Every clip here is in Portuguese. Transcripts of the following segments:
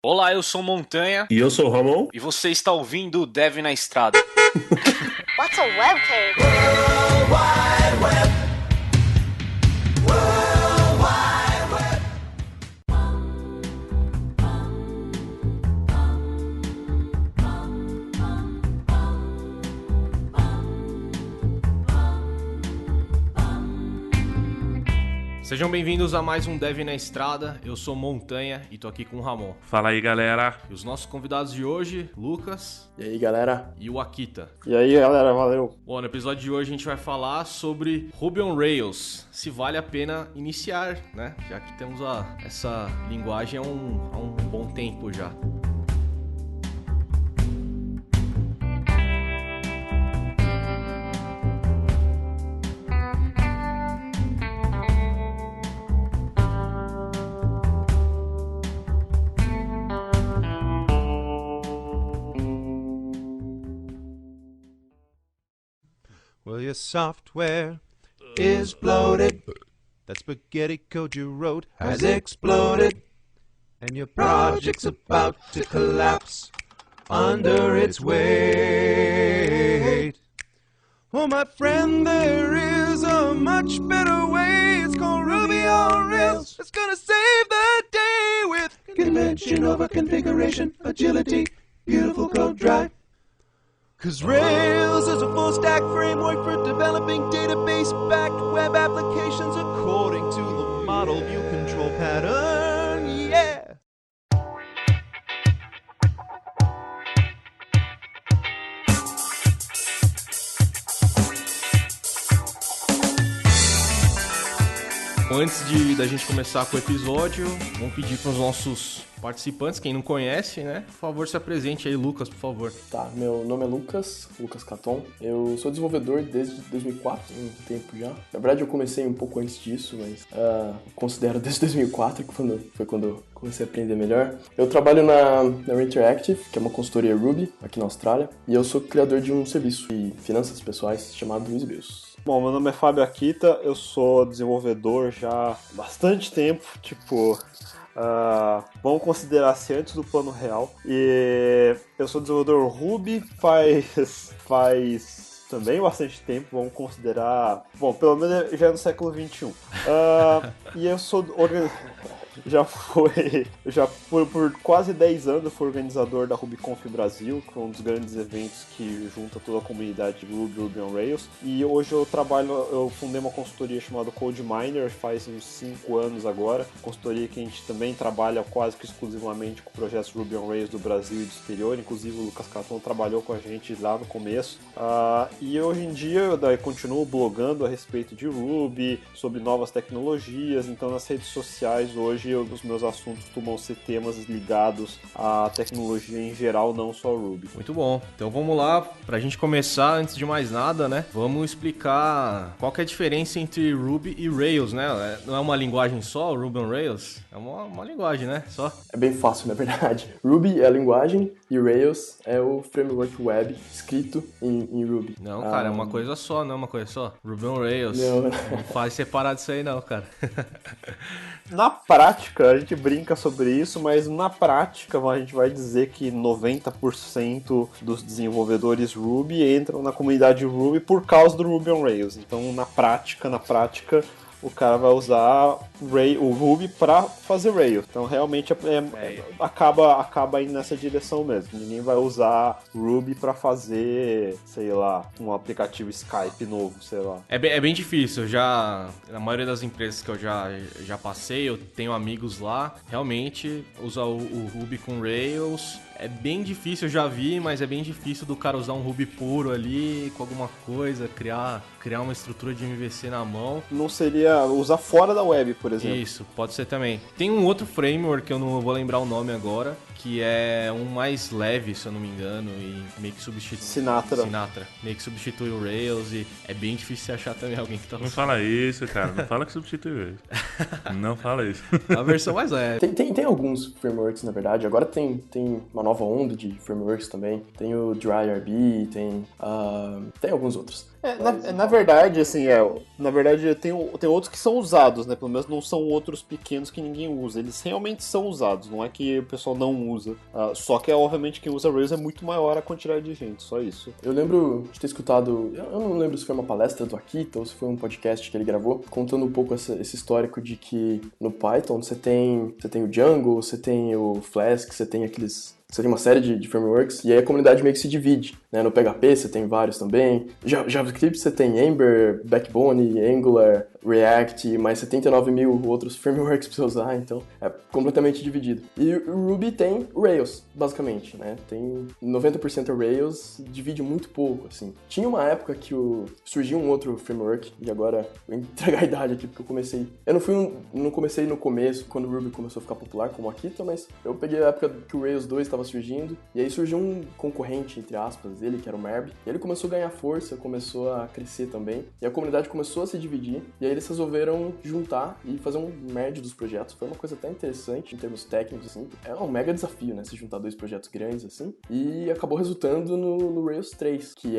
Olá, eu sou Montanha E eu sou o Ramon. e você está ouvindo o Dev na Estrada. What's a web cake? Sejam bem-vindos a mais um Dev na Estrada. Eu sou Montanha e tô aqui com o Ramon. Fala aí, galera. E os nossos convidados de hoje, Lucas E aí, galera? e o Akita. E aí, galera, valeu. Bom, no episódio de hoje a gente vai falar sobre Ruby on Rails, se vale a pena iniciar, né? Já que temos essa linguagem há um bom tempo já. Well, your software is bloated. That spaghetti code you wrote has exploded. And your project's about to collapse under its weight. Oh, my friend, there is a much better way. It's called Ruby on Rails. It's gonna save the day with convention over configuration, agility, beautiful code drive. Cause Rails is a full-stack framework for developing database-backed web applications according to the model view control pattern, yeah! Antes da gente começar com o episódio, vamos pedir para os nossos participantes, quem não conhece, né? Por favor, se apresente aí, Lucas, por favor. Tá, meu nome é Lucas Caton. Eu sou desenvolvedor desde 2004, um tempo já. Na verdade, eu comecei um pouco antes disso, mas considero desde 2004, que foi quando eu comecei a aprender melhor. Eu trabalho na Interactive, que é uma consultoria Ruby, aqui na Austrália, e eu sou criador de um serviço de finanças pessoais chamado EasyBills. Bom, meu nome é Fábio Akita, eu sou desenvolvedor já há bastante tempo, vamos considerar assim antes do plano real. E eu sou desenvolvedor Ruby faz também bastante tempo, vamos considerar, bom, pelo menos já é no século XXI. E eu sou por quase 10 anos eu fui organizador da RubyConf Brasil, que é um dos grandes eventos que junta toda a comunidade de Ruby on Rails. E hoje eu fundei uma consultoria chamada CodeMiner, faz uns 5 anos agora. Consultoria que a gente também trabalha quase que exclusivamente com projetos Ruby on Rails do Brasil e do exterior. Inclusive o Lucas Caton trabalhou com a gente lá no começo. E hoje em dia eu continuo blogando a respeito de Ruby, sobre novas tecnologias. Então nas redes sociais hoje os meus assuntos costumam ser temas ligados à tecnologia em geral, não só Ruby. Muito bom. Então vamos lá, pra gente começar, antes de mais nada, né? Vamos explicar qual que é a diferença entre Ruby e Rails, né? Não é uma linguagem só, o Ruby on Rails? É uma linguagem, né? Só. É bem fácil, na verdade. Ruby é a linguagem e Rails é o framework web escrito em Ruby. Não, cara, é uma coisa só, não é uma coisa só. Ruby on Rails. Não faz separado isso aí não, cara. Na prática, a gente brinca sobre isso, mas na prática a gente vai dizer que 90% dos desenvolvedores Ruby entram na comunidade Ruby por causa do Ruby on Rails. Então, na prática, o cara vai usar o Ruby para fazer Rails. Então, realmente acaba indo nessa direção mesmo. Ninguém vai usar Ruby para fazer, sei lá, um aplicativo Skype novo, sei lá. É bem difícil. Na maioria das empresas que eu já passei, eu tenho amigos lá, realmente usar o Ruby com Rails. É bem difícil, eu já vi, mas é bem difícil do cara usar um Ruby puro ali, com alguma coisa, criar uma estrutura de MVC na mão. Não seria usar fora da web, por exemplo. Isso, pode ser também. Tem um outro framework, que eu não vou lembrar o nome agora, que é um mais leve, se eu não me engano, e meio que substitui... Sinatra. Meio que substitui o Rails, e é bem difícil você achar também alguém que tá... Não fala isso, cara. Não fala que substitui o Rails. Não fala isso. A versão mais leve. Tem alguns frameworks, na verdade. Agora tem uma nova onda de frameworks também. Tem o DryRB, tem alguns outros. Na verdade, assim, na verdade tem outros que são usados, né? Pelo menos não são outros pequenos que ninguém usa. Eles realmente são usados, não é que o pessoal não usa. Só que, obviamente, quem usa Rails é muito maior a quantidade de gente, só isso. Eu lembro de ter escutado, eu não lembro se foi uma palestra do Akita ou se foi um podcast que ele gravou, contando um pouco esse histórico de que no Python você tem o Django, você tem o Flask, você tem uma série de frameworks, e aí a comunidade meio que se divide, né? No PHP você tem vários também, JavaScript você tem Ember, Backbone, Angular, React, mais 79 mil outros frameworks pra você usar, então é completamente dividido. E o Ruby tem Rails, basicamente, né? Tem 90% Rails, divide muito pouco, assim. Tinha uma época que surgiu um outro framework, e agora vou entregar a idade aqui, porque eu não comecei no começo, quando o Ruby começou a ficar popular, como a Akita, mas eu peguei a época que o Rails 2 estava surgindo, e aí surgiu um concorrente, entre aspas, dele, que era o Merb, e ele começou a ganhar força, começou a crescer também, e a comunidade começou a se dividir, e aí eles resolveram juntar e fazer um merge dos projetos. Foi uma coisa até interessante em termos técnicos, assim. É um mega desafio, né, se juntar dois projetos grandes, assim, e acabou resultando no Rails 3, que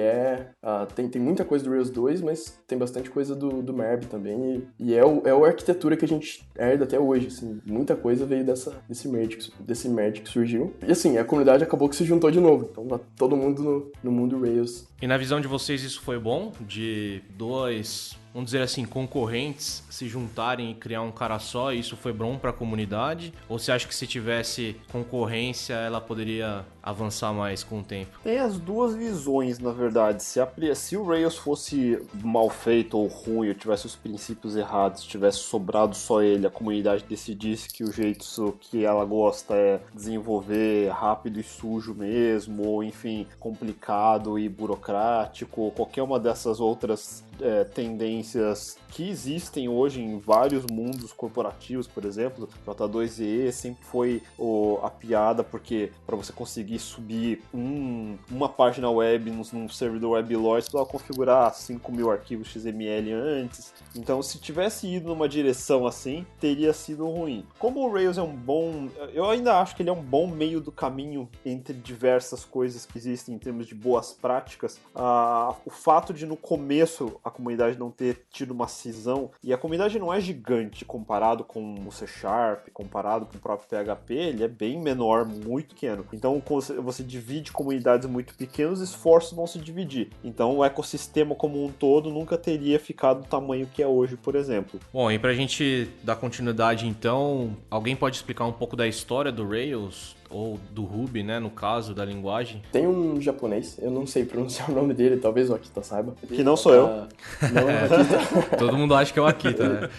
tem muita coisa do Rails 2, mas tem bastante coisa do Merb também, e é a arquitetura que a gente herda até hoje, assim. Muita coisa veio desse merge que surgiu. E assim, a comunidade acabou que se juntou de novo. Então tá todo mundo no mundo Rails. E na visão de vocês isso foi bom? De dois, vamos dizer assim, concorrentes se juntarem e criar um cara só, e isso foi bom para a comunidade? Ou você acha que se tivesse concorrência, ela poderia avançar mais com o tempo? Tem as duas visões, na verdade. Se o Rails fosse mal feito ou ruim, ou tivesse os princípios errados, tivesse sobrado só ele, a comunidade decidisse que o jeito que ela gosta é desenvolver rápido e sujo mesmo, ou enfim, complicado e burocrático, ou qualquer uma dessas outras tendências que existem hoje em vários mundos corporativos, por exemplo. J2EE sempre foi a piada, porque para você conseguir subir uma página web num servidor WebLoy, você precisava configurar 5.000 arquivos XML antes. Então, se tivesse ido numa direção assim, teria sido ruim. Como o Rails eu ainda acho que ele é um bom meio do caminho entre diversas coisas que existem em termos de boas práticas. O fato de no começo a comunidade não ter tido uma cisão, e a comunidade não é gigante comparado com o C#, comparado com o próprio PHP, ele é bem menor, muito pequeno. Então, quando você divide comunidades muito pequenas, os esforços vão se dividir. Então, o ecossistema como um todo nunca teria ficado do tamanho que é hoje, por exemplo. Bom, e pra gente dar continuidade, então, alguém pode explicar um pouco da história do Rails? Ou do Ruby, né, no caso, da linguagem? Tem um japonês, eu não sei pronunciar o nome dele, talvez o Akita saiba. Que não sou eu. Não, Akita. Todo mundo acha que é o Akita, né?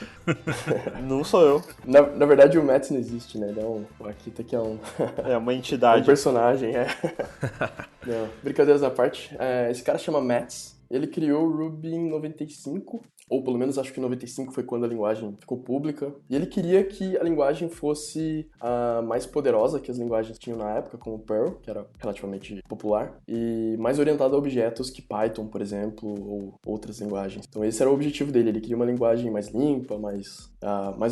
Não sou eu. Na verdade, o Mats não existe, né? Ele é o Akita, que é uma entidade. Um personagem, Não, brincadeiras à parte. Esse cara chama Mats. Ele criou o Ruby em 95, ou pelo menos acho que em 95 foi quando a linguagem ficou pública. E ele queria que a linguagem fosse mais poderosa que as linguagens tinham na época, como o Perl, que era relativamente popular, e mais orientada a objetos que Python, por exemplo, ou outras linguagens. Então esse era o objetivo dele. Ele queria uma linguagem mais limpa, mais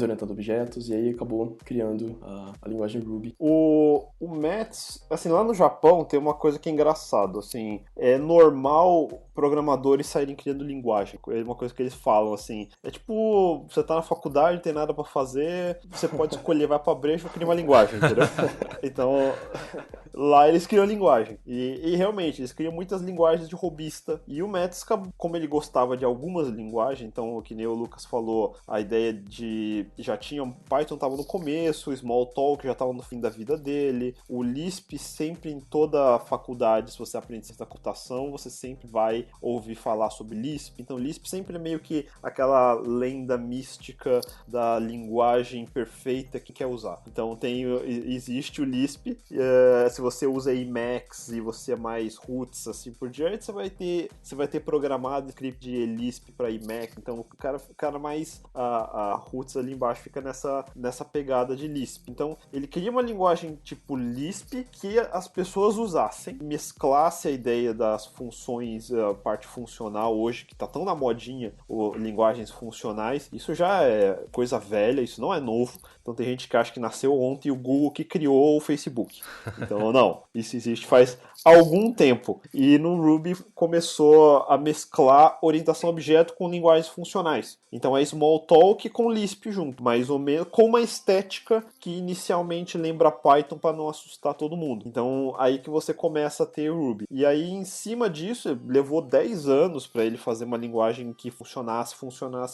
orientada a objetos, e aí acabou criando a linguagem Ruby. O Mats, assim, lá no Japão tem uma coisa que é engraçado, assim, é normal programadores saírem criando linguagem. É uma coisa que eles falam, assim. É tipo, você tá na faculdade, não tem nada pra fazer, você pode escolher, vai pra brecha ou criar uma linguagem, entendeu? Então, lá eles criam linguagem. E realmente, eles criam muitas linguagens de robista. E o Mats, como ele gostava de algumas linguagens, então, que nem o Lucas falou, a ideia de... já tinha... Python tava no começo, o Smalltalk já tava no fim da vida dele, o Lisp sempre em toda a faculdade, se você aprende ciência da computação, você sempre vai ouvir falar sobre Lisp. Então, Lisp sempre é meio que aquela lenda mística da linguagem perfeita que quer usar. Então, existe o Lisp. Se você usa Emacs e você é mais roots, assim por diante, você vai ter programado script de Lisp para Emacs. Então, o cara mais a roots ali embaixo fica nessa pegada de Lisp. Então, ele queria uma linguagem tipo Lisp que as pessoas usassem, mesclasse a ideia das funções, a parte funcional hoje, que tá tão na modinha, linguagens funcionais. Isso já é coisa velha, isso não é novo. Então tem gente que acha que nasceu ontem e o Google que criou o Facebook. Então não, isso existe faz algum tempo. E no Ruby começou a mesclar orientação a objeto com linguagens funcionais. Então é Smalltalk com Lisp junto, mais ou menos, com uma estética que inicialmente lembra Python para não assustar todo mundo. Então aí que você começa a ter o Ruby. E aí em cima disso, levou 10 anos para ele fazer uma linguagem que funcionasse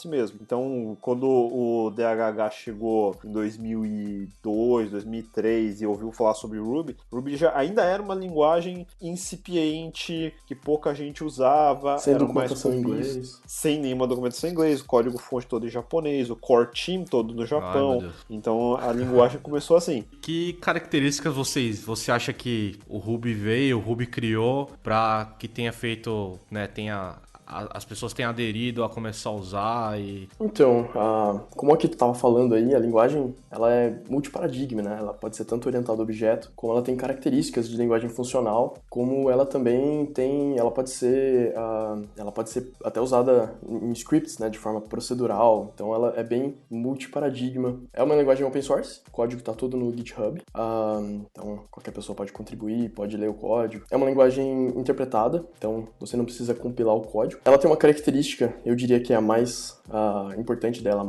mesmo. Então quando o DHH chegou em 2002, 2003 e ouviu falar sobre o Ruby já ainda era uma linguagem incipiente, que pouca gente usava. Sem era documentação mais em inglês. Sem nenhuma documentação em inglês, o código-fonte todo em japonês, o core team todo no Japão. Então a linguagem começou assim. Que características você acha que o Ruby veio, o Ruby criou para que tenha feito, né, as pessoas tenham aderido a começar a usar e... Então, como aqui tu tava falando aí, a linguagem, ela é multiparadigma, né? Ela pode ser tanto orientada a objeto, como ela tem características de linguagem funcional, como ela também tem, ela pode ser até usada em scripts, né, de forma procedural. Então ela é bem multiparadigma. É uma linguagem open source, o código tá todo no GitHub, então qualquer pessoa pode contribuir, pode ler o código. É uma linguagem interpretada, então você não precisa compilar o código. Ela tem uma característica, eu diria que é a mais importante dela,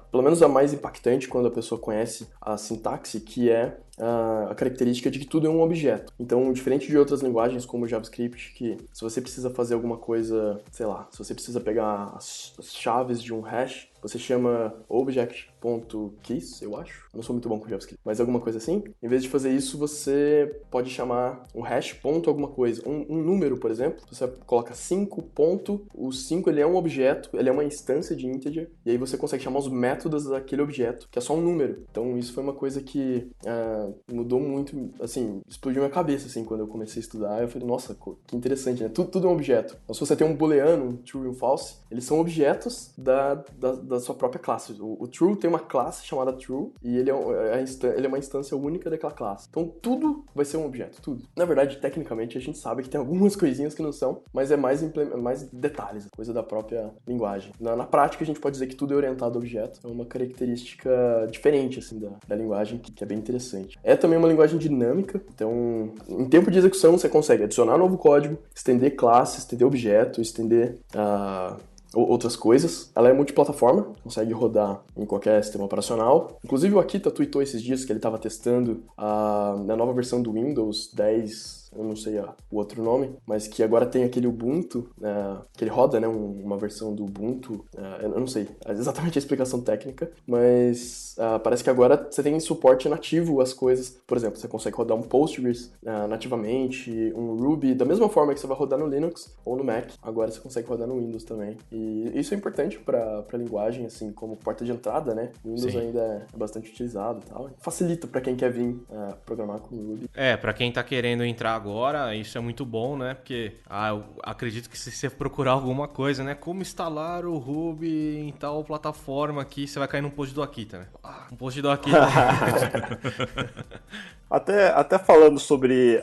pelo menos a mais impactante quando a pessoa conhece a sintaxe, que é a característica de que tudo é um objeto. Então, diferente de outras linguagens como o JavaScript, que se você precisa fazer alguma coisa, sei lá, se você precisa pegar as chaves de um hash, você chama object.keys, eu acho. Eu não sou muito bom com JavaScript, mas alguma coisa assim. Em vez de fazer isso, você pode chamar um hash ponto alguma coisa. Um número, por exemplo, você coloca 5 ponto, o 5 ele é um objeto, ele é uma instância de integer, e aí você consegue chamar os métodos daquele objeto, que é só um número. Então isso foi uma coisa que mudou muito, assim, explodiu minha cabeça, assim, quando eu comecei a estudar. Eu falei, nossa, que interessante, né? Tudo é um objeto. Então se você tem um booleano, um true e um false, eles são objetos da sua própria classe. O true tem uma classe chamada true, e ele é uma instância única daquela classe. Então tudo vai ser um objeto, tudo. Na verdade, tecnicamente, a gente sabe que tem algumas coisinhas que não são, mas é mais detalhes, coisa da própria linguagem. Na prática, a gente pode dizer que tudo é orientado a objeto. É uma característica diferente, assim, da linguagem, que é bem interessante. É também uma linguagem dinâmica, então, em tempo de execução, você consegue adicionar novo código, estender classe, estender objeto, estender outras coisas. Ela é multiplataforma, consegue rodar em qualquer sistema operacional. Inclusive o Akita tweetou esses dias que ele estava testando na nova versão do Windows 10, eu não sei o outro nome, mas que agora tem aquele Ubuntu, que ele roda, né, uma versão do Ubuntu, eu não sei exatamente a explicação técnica, mas parece que agora você tem suporte nativo às coisas. Por exemplo, você consegue rodar um Postgres nativamente, um Ruby, da mesma forma que você vai rodar no Linux ou no Mac, agora você consegue rodar no Windows também. E isso é importante para a linguagem, assim, como porta de entrada, né? O Windows ainda é bastante utilizado e tal. Facilita para quem quer vir programar com o Ruby. Para quem tá querendo entrar agora, isso é muito bom, né? Porque eu acredito que se você procurar alguma coisa, né? Como instalar o Ruby em tal plataforma aqui, você vai cair num post do Akita, né? Um post do Akita. Até falando sobre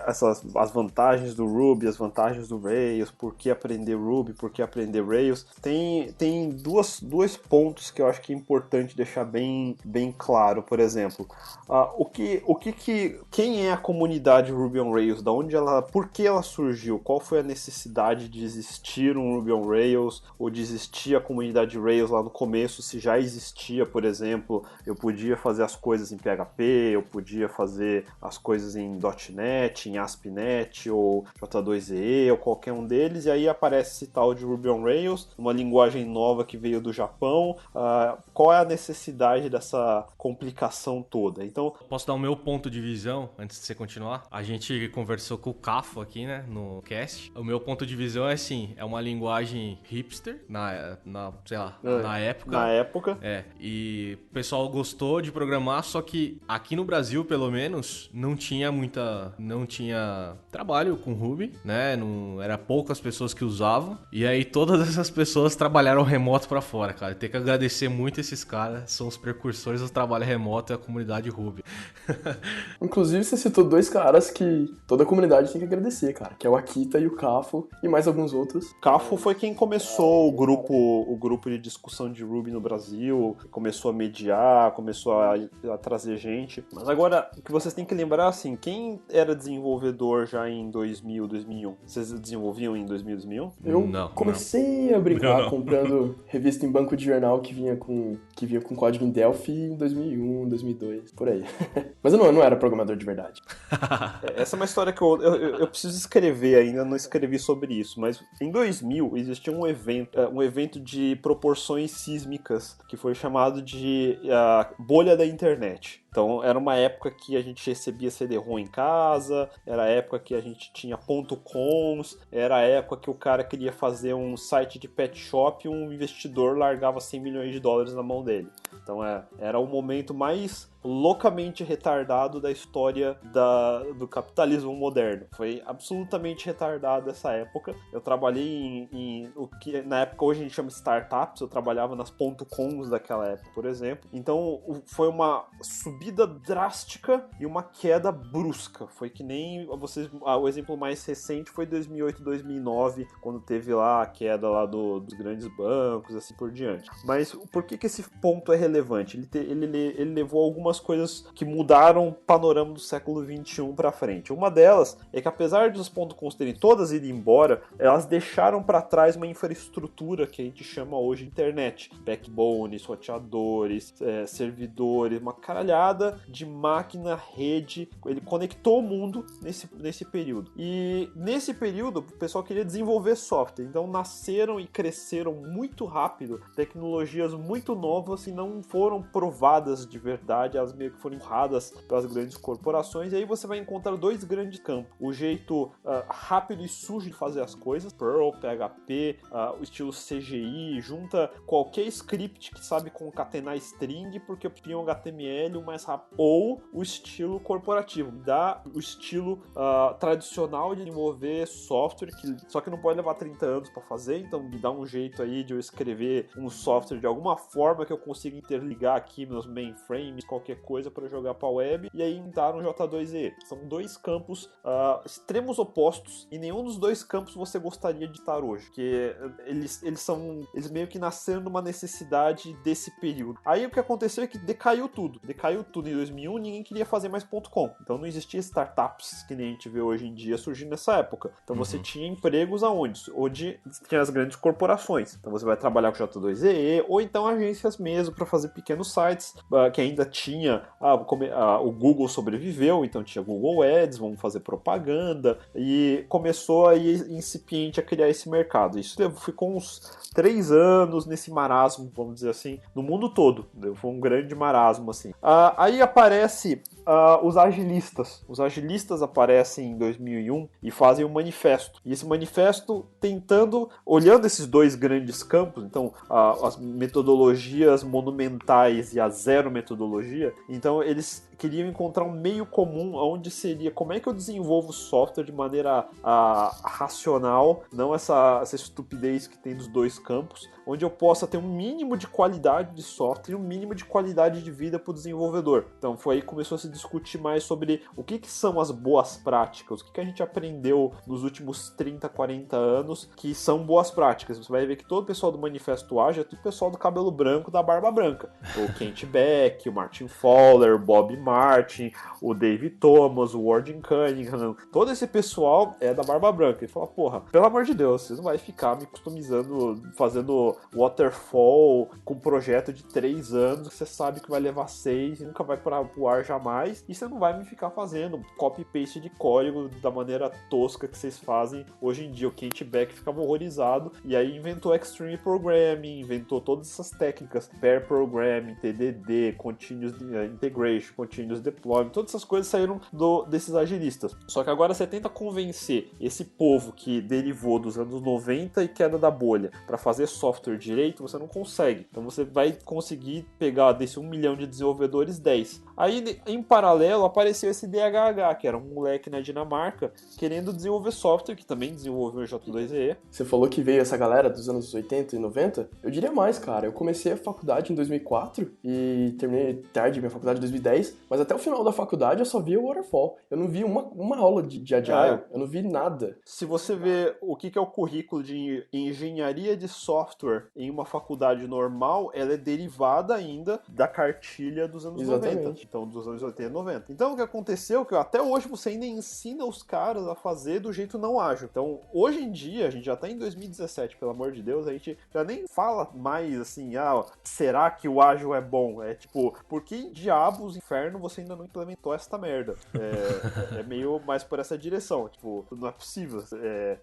as vantagens do Ruby, as vantagens do Rails, por que aprender Ruby, por que aprender Rails, tem dois pontos que eu acho que é importante deixar bem claro. Por exemplo, quem é a comunidade Ruby on Rails, por que ela surgiu, qual foi a necessidade de existir um Ruby on Rails, ou de existir a comunidade Rails lá no começo, se já existia, por exemplo, eu podia fazer as coisas em PHP, eu podia fazer as coisas em .NET, em ASP.NET ou J2EE ou qualquer um deles, e aí aparece esse tal de Ruby on Rails, uma linguagem nova que veio do Japão. Qual é a necessidade dessa complicação toda? Então, posso dar o meu ponto de visão antes de você continuar? A gente conversou com o Cafo aqui, né, no cast. O meu ponto de visão é assim, é uma linguagem hipster na época. Na época. E o pessoal gostou de programar, só que aqui no Brasil, pelo menos, não tinha trabalho com Ruby, né? Era poucas pessoas que usavam. E aí todas essas pessoas pessoas trabalharam remoto pra fora, cara. Tem que agradecer muito esses caras, são os precursores do trabalho remoto e a comunidade Ruby. Inclusive, você citou dois caras que toda a comunidade tem que agradecer, cara, que é o Akita e o Cafo, e mais alguns outros. Cafo foi quem começou o grupo de discussão de Ruby no Brasil, começou a mediar, começou a trazer gente. Mas agora, o que vocês têm que lembrar, assim, quem era desenvolvedor já em 2000, 2001? Vocês desenvolviam em 2000, 2001? Eu Não, comecei a brincar Não. comprando revista em banco de jornal que vinha com código em Delphi em 2001, 2002, por aí. Mas eu não era programador de verdade. Essa é uma história que eu preciso escrever ainda, não escrevi sobre isso, mas em 2000 existia um evento de proporções sísmicas que foi chamado de bolha da internet. Então era uma época que a gente recebia CD-ROM em casa, era a época que a gente tinha .coms, era a época que o cara queria fazer um site de pet shop e um investidor largava 100 milhões de dólares na mão dele. Então era o momento mais loucamente retardado da história do capitalismo moderno. Foi absolutamente retardado essa época. Eu trabalhei em o que na época hoje a gente chama de startups, eu trabalhava nas .coms daquela época, por exemplo. Então foi uma subida drástica e uma queda brusca. Foi que nem o exemplo mais recente foi 2008, 2009, quando teve lá a queda lá dos grandes bancos, assim por diante. Mas por que esse ponto é relevante? Ele levou algumas coisas que mudaram o panorama do século XXI para frente. Uma delas é que apesar dos .coms terem todas ido embora, elas deixaram para trás uma infraestrutura que a gente chama hoje de internet. Backbones, roteadores, servidores, uma caralhada de máquina, rede. Ele conectou o mundo nesse período. E nesse período, o pessoal queria desenvolver software. Então nasceram e cresceram muito rápido tecnologias muito novas e não foram provadas de verdade, elas meio que foram empurradas pelas grandes corporações, e aí você vai encontrar dois grandes campos. O jeito rápido e sujo de fazer as coisas, Perl, PHP, o estilo CGI, junta qualquer script que sabe concatenar string, porque o HTML o mais rápido. Ou o estilo corporativo, dá o estilo tradicional de desenvolver software, só que não pode levar 30 anos para fazer, então me dá um jeito aí de eu escrever um software de alguma forma que eu consiga interligar aqui meus mainframes, qualquer coisa para jogar para web, e aí inventaram o J2EE. São dois campos extremos opostos, e nenhum dos dois campos você gostaria de estar hoje, porque eles meio que nasceram numa necessidade desse período. Aí o que aconteceu é que decaiu tudo em 2001, ninguém queria fazer mais .com, então não existia startups que nem a gente vê hoje em dia surgindo nessa época. Então você tinha empregos onde tinha as grandes corporações, então você vai trabalhar com J2EE, ou então agências mesmo para fazer pequenos sites, que ainda tinha o Google sobreviveu, então tinha Google Ads, vamos fazer propaganda, e começou aí incipiente a criar esse mercado. Isso ficou uns 3 anos nesse marasmo, vamos dizer assim, no mundo todo. Foi um grande marasmo, assim. Aí aparece os agilistas. Os agilistas aparecem em 2001 e fazem um manifesto. E esse manifesto olhando esses dois grandes campos, então as metodologias monumentais e a zero metodologia, então eles queriam encontrar um meio comum onde seria como é que eu desenvolvo software de maneira racional, não essa estupidez que tem dos dois campos, onde eu possa ter um mínimo de qualidade de software e um mínimo de qualidade de vida para o desenvolvedor. Então foi aí que começou a se discutir mais sobre o que são as boas práticas, o que a gente aprendeu nos últimos 30, 40 anos que são boas práticas. Você vai ver que todo o pessoal do Manifesto Ágil é tudo pessoal do cabelo branco, da barba branca. O Kent Beck, o Martin Fowler, o Bob Martin, o David Thomas, o Warren Cunningham, todo esse pessoal é da barba branca. Ele fala, porra, pelo amor de Deus, vocês não vão ficar me customizando, fazendo waterfall com um projeto de 3 anos, que você sabe que vai levar 6 e nunca vai para o ar jamais, e você não vai me ficar fazendo copy-paste de código da maneira tosca que vocês fazem hoje em dia. O Kent Beck ficava horrorizado, e aí inventou Extreme Programming, inventou todas essas técnicas, Pair Programming, TDD, Continuous Integration, Continuous continuous deployment, todas essas coisas saíram desses agilistas. Só que agora você tenta convencer esse povo que derivou dos anos 90 e queda da bolha para fazer software direito, você não consegue. Então você vai conseguir pegar desse 1 milhão de desenvolvedores 10. Aí, em paralelo, apareceu esse DHH, que era um moleque na Dinamarca querendo desenvolver software, que também desenvolveu o J2EE. Você falou que veio essa galera dos anos 80 e 90? Eu diria mais, cara. Eu comecei a faculdade em 2004 e terminei tarde minha faculdade em 2010, mas até o final da faculdade eu só via o Waterfall. Eu não vi uma aula de Agile, eu não vi nada. Se você vê o que é o currículo de engenharia de software em uma faculdade normal, ela é derivada ainda da cartilha dos anos 90. Então, dos anos 80 e 90. Então, o que aconteceu é que até hoje você ainda ensina os caras a fazer do jeito não ágil. Então, hoje em dia, a gente já tá em 2017, pelo amor de Deus, a gente já nem fala mais assim, será que o ágil é bom? É tipo, por que diabos, inferno, você ainda não implementou esta merda? É meio mais por essa direção. Tipo, não é possível.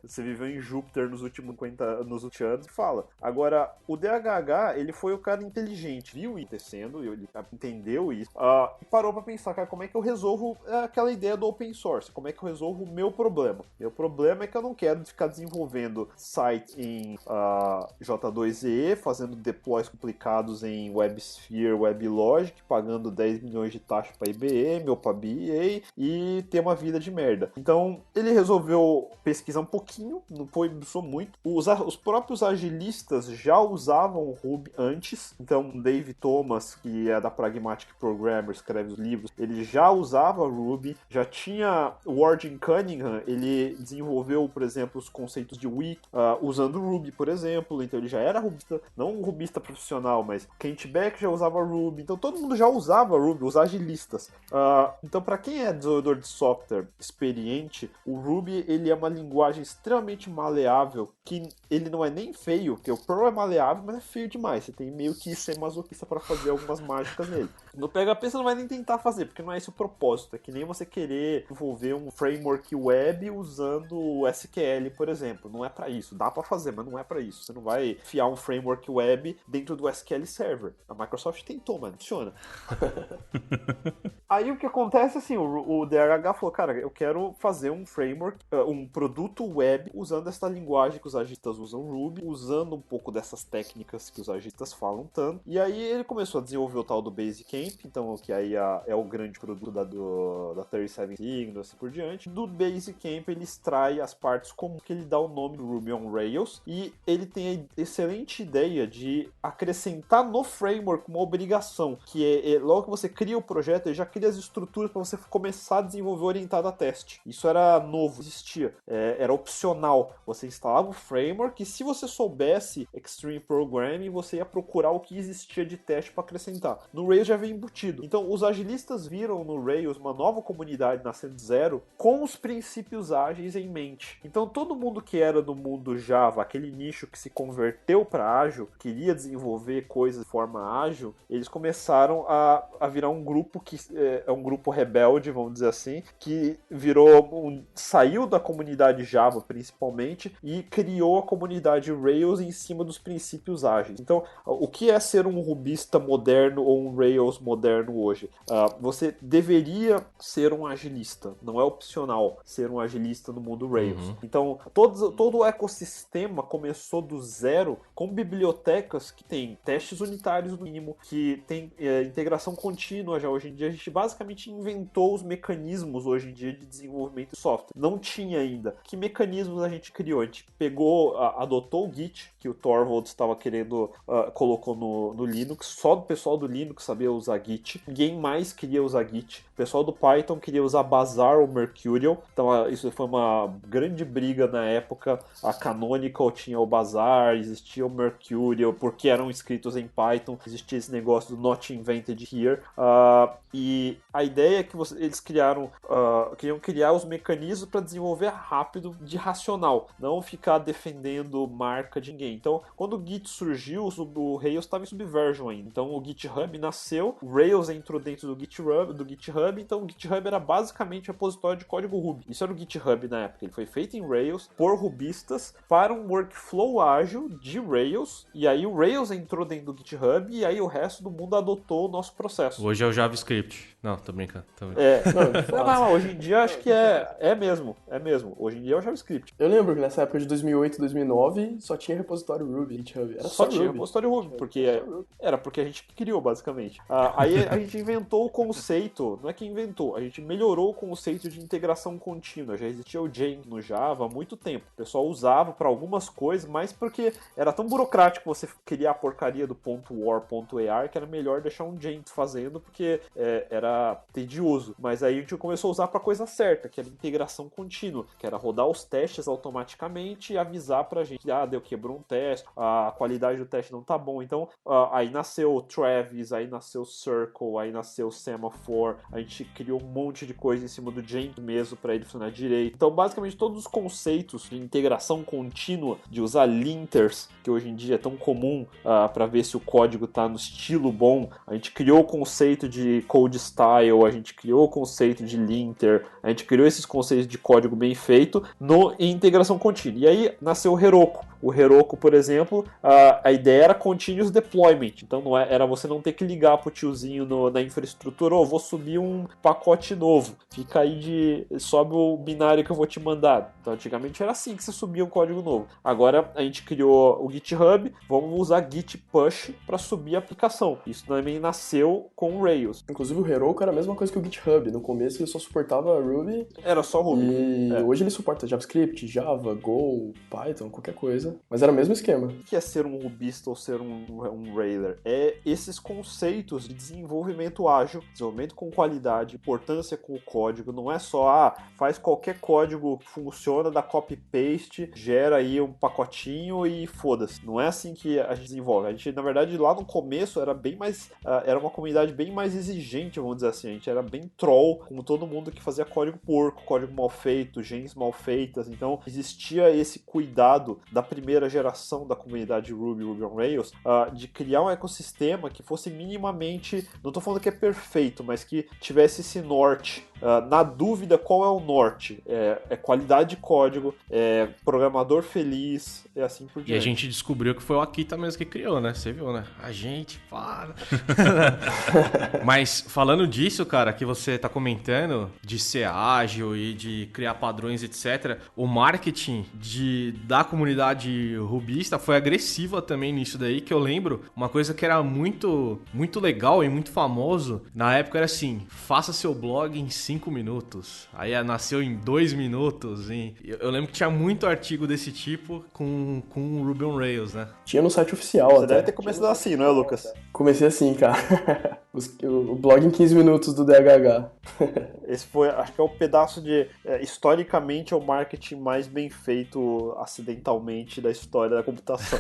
Você viveu em Júpiter nos últimos 50 anos e fala. Agora, o DHH, ele foi o cara inteligente, viu isso acontecendo, ele entendeu isso, e parou pra pensar, cara, como é que eu resolvo aquela ideia do open source? Como é que eu resolvo o meu problema? Meu problema é que eu não quero ficar desenvolvendo site em J2EE, fazendo deploys complicados em WebSphere, WebLogic, pagando 10 milhões de taxa pra IBM ou pra BA e ter uma vida de merda. Então, ele resolveu pesquisar um pouquinho, não foi muito. Os próprios agilistas já usavam o Ruby antes, então Dave Thomas, que é da Pragmatic Programmer, escreve os livros, ele já usava Ruby, já tinha o Warren Cunningham, ele desenvolveu, por exemplo, os conceitos de wiki usando Ruby, por exemplo, então ele já era rubista, não um rubista profissional, mas Kent Beck já usava Ruby, então todo mundo já usava Ruby, os agilistas. Então, para quem é desenvolvedor de software experiente, o Ruby ele é uma linguagem extremamente maleável, que ele não é nem feio, porque o Perl é maleável, mas é feio demais, você tem meio que ser masoquista para fazer algumas mágicas nele. No PHP você não vai nem tentar fazer, porque não é esse o propósito. É que nem você querer desenvolver um framework web usando o SQL, por exemplo. Não é pra isso. Dá pra fazer, mas não é pra isso. Você não vai enfiar um framework web dentro do SQL Server. A Microsoft tentou, mas não funciona. Aí o que acontece, assim, o DRH falou, cara, eu quero fazer um framework, um produto web usando essa linguagem que os agilistas usam Ruby, usando um pouco dessas técnicas que os agilistas falam tanto. E aí ele começou a desenvolver o tal do Basecamp, então que aí é o grande produto da 37 Signals, assim por diante. Do Basecamp ele extrai as partes comuns que ele dá o nome do Ruby on Rails e ele tem a excelente ideia de acrescentar no framework uma obrigação, que logo que você cria o projeto, ele já cria as estruturas para você começar a desenvolver orientado a teste. Isso era novo, existia, era opcional. Você instalava o framework e se você soubesse Extreme Programming, você ia procurar o que existia de teste para acrescentar. No Rails já vem embutido. Então, os agilistas viram no Rails uma nova comunidade nascendo de zero com os princípios ágeis em mente. Então, todo mundo que era do mundo Java, aquele nicho que se converteu para ágil, queria desenvolver coisas de forma ágil, eles começaram a virar um grupo que é um grupo rebelde, vamos dizer assim, que saiu da comunidade Java, principalmente, e criou a comunidade Rails em cima dos princípios ágeis. Então, o que é ser um rubista moderno ou um Rails moderno hoje? Você deveria ser um agilista, não é opcional ser um agilista no mundo Rails. Então, todo o ecossistema começou do zero com bibliotecas que tem testes unitários no mínimo, que tem integração contínua já hoje em dia. A gente basicamente inventou os mecanismos hoje em dia de desenvolvimento de software. Não tinha ainda. Que mecanismos a gente criou? A gente adotou o Git, que o Torvalds estava querendo, colocou no Linux. Só o pessoal do Linux sabia usar Git. Ninguém mais queria usar Git. O pessoal do Python queria usar Bazaar ou Mercurial. Então isso foi uma grande briga na época. A Canonical tinha o Bazaar, existia o Mercurial, porque eram escritos em Python. Existia esse negócio do Not Invented Here. E a ideia é que eles queriam criar os mecanismos para desenvolver rápido de racional. Não ficar defendendo marca de ninguém. Então, quando o Git surgiu, o Rails estava em Subversion ainda. Então, o GitHub nasceu, o Rails entrou dentro do GitHub, então o GitHub era basicamente um repositório de código Ruby. Isso era o GitHub na época. Ele foi feito em Rails por rubistas para um workflow ágil de Rails, e aí o Rails entrou dentro do GitHub, e aí o resto do mundo adotou o nosso processo. Hoje é o JavaScript, Não, tô brincando. Não, de fato. Não, hoje em dia acho que é mesmo. Hoje em dia é o JavaScript. Eu lembro que nessa época de 2008, 2009, só tinha repositório Ruby, GitHub. Era Só tinha Ruby. repositório Ruby, porque era porque a gente criou, basicamente. Aí a gente inventou o conceito, não é que inventou, a gente melhorou o conceito de integração contínua. Já existia o Jenkins no Java há muito tempo. O pessoal usava para algumas coisas, mas porque era tão burocrático você criar a porcaria do .war.ar que era melhor deixar um Jenkins fazendo, porque era tedioso. Mas aí a gente começou a usar para coisa certa, que era integração contínua, que era rodar os testes automaticamente e avisar pra gente, quebrou um teste, a qualidade do teste não tá bom. Então, aí nasceu o Travis, aí nasceu o Circle, aí nasceu o Semaphore, a gente criou um monte de coisa em cima do Jenkins mesmo para ele funcionar direito. Então, basicamente, todos os conceitos de integração contínua, de usar linters, que hoje em dia é tão comum para ver se o código tá no estilo bom, a gente criou o conceito de code style, a gente criou o conceito de linter, a gente criou esses conceitos de código bem feito em integração contínua. E aí nasceu o Heroku. O Heroku, por exemplo, a ideia era continuous deployment. Então era você não ter que ligar pro tiozinho na infraestrutura, vou subir um pacote novo. Fica aí sobe o binário que eu vou te mandar. Então antigamente era assim que você subia um código novo. Agora a gente criou o GitHub, vamos usar Git Push para subir a aplicação. Isso também nasceu com o Rails. Inclusive o Heroku era a mesma coisa que o GitHub. No começo ele só suportava Ruby. Era só Ruby. E hoje ele suporta JavaScript, Java, Go, Python, qualquer coisa. Mas era o mesmo esquema. O que é ser um rubista ou ser um Railer? É esses conceitos de desenvolvimento ágil, desenvolvimento com qualidade, importância com o código. Não é só, faz qualquer código que funciona, dá copy-paste, gera aí um pacotinho e foda-se. Não é assim que a gente desenvolve. A gente, na verdade, lá no começo era bem mais... era uma comunidade bem mais exigente, vamos dizer assim. A gente era bem troll, como todo mundo que fazia código porco, código mal feito, gens mal feitas. Então, existia esse cuidado da primeira geração da comunidade Ruby on Rails de criar um ecossistema que fosse minimamente, não estou falando que é perfeito, mas que tivesse esse norte. Na dúvida, qual é o norte? É qualidade de código, é programador feliz, e assim por diante. E a gente descobriu que foi o Akita mesmo que criou, né? Você viu, né? A gente, para. Mas falando disso, cara, que você tá comentando de ser ágil e de criar padrões, etc. O marketing da comunidade rubista foi agressiva também nisso daí, que eu lembro, uma coisa que era muito, muito legal e muito famoso, na época era assim, faça seu blog em 5 minutos. Aí nasceu em 2 minutos. Eu lembro que tinha muito artigo desse tipo com o Ruby on Rails, né? Tinha no site oficial Você até. deve ter começado assim, não é, Lucas? Comecei assim, cara. O blog em 15 minutos do DHH. Esse foi, acho que é o pedaço de... historicamente, é o marketing mais bem feito acidentalmente da história da computação.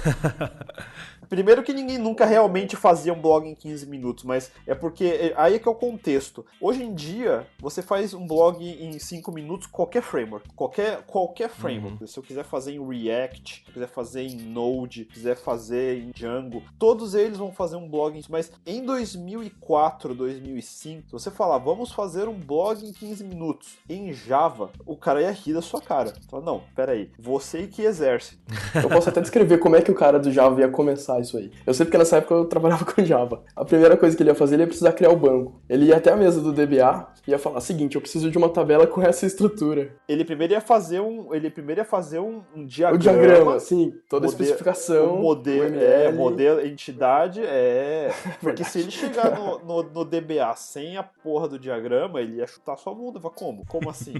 Primeiro que ninguém nunca realmente fazia um blog em 15 minutos, mas é porque... aí é que é o contexto. Hoje em dia, você faz um blog em 5 minutos, qualquer framework. Qualquer framework. Uhum. Se eu quiser fazer em React, se eu quiser fazer em Node, se quiser fazer em Django, todos eles vão fazer um blog. Mas em 2004, 2005, se você falar, vamos fazer um blog em 15 minutos em Java, o cara ia rir da sua cara. Fala, não, peraí, você que exerce. Eu posso até descrever como é que o cara do Java ia começar isso aí. Eu sei porque nessa época eu trabalhava com Java. A primeira coisa que ele ia fazer, ele ia precisar criar o banco. Ele ia até a mesa do DBA e ia falar, seguinte, eu preciso de uma tabela com essa estrutura. Ele primeiro ia fazer um diagrama. O diagrama, sim, toda a especificação. O modelo, modelo, entidade, porque se ele chegar no DBA sem a porra do diagrama, ele ia chutar sua bunda. Como? Como assim?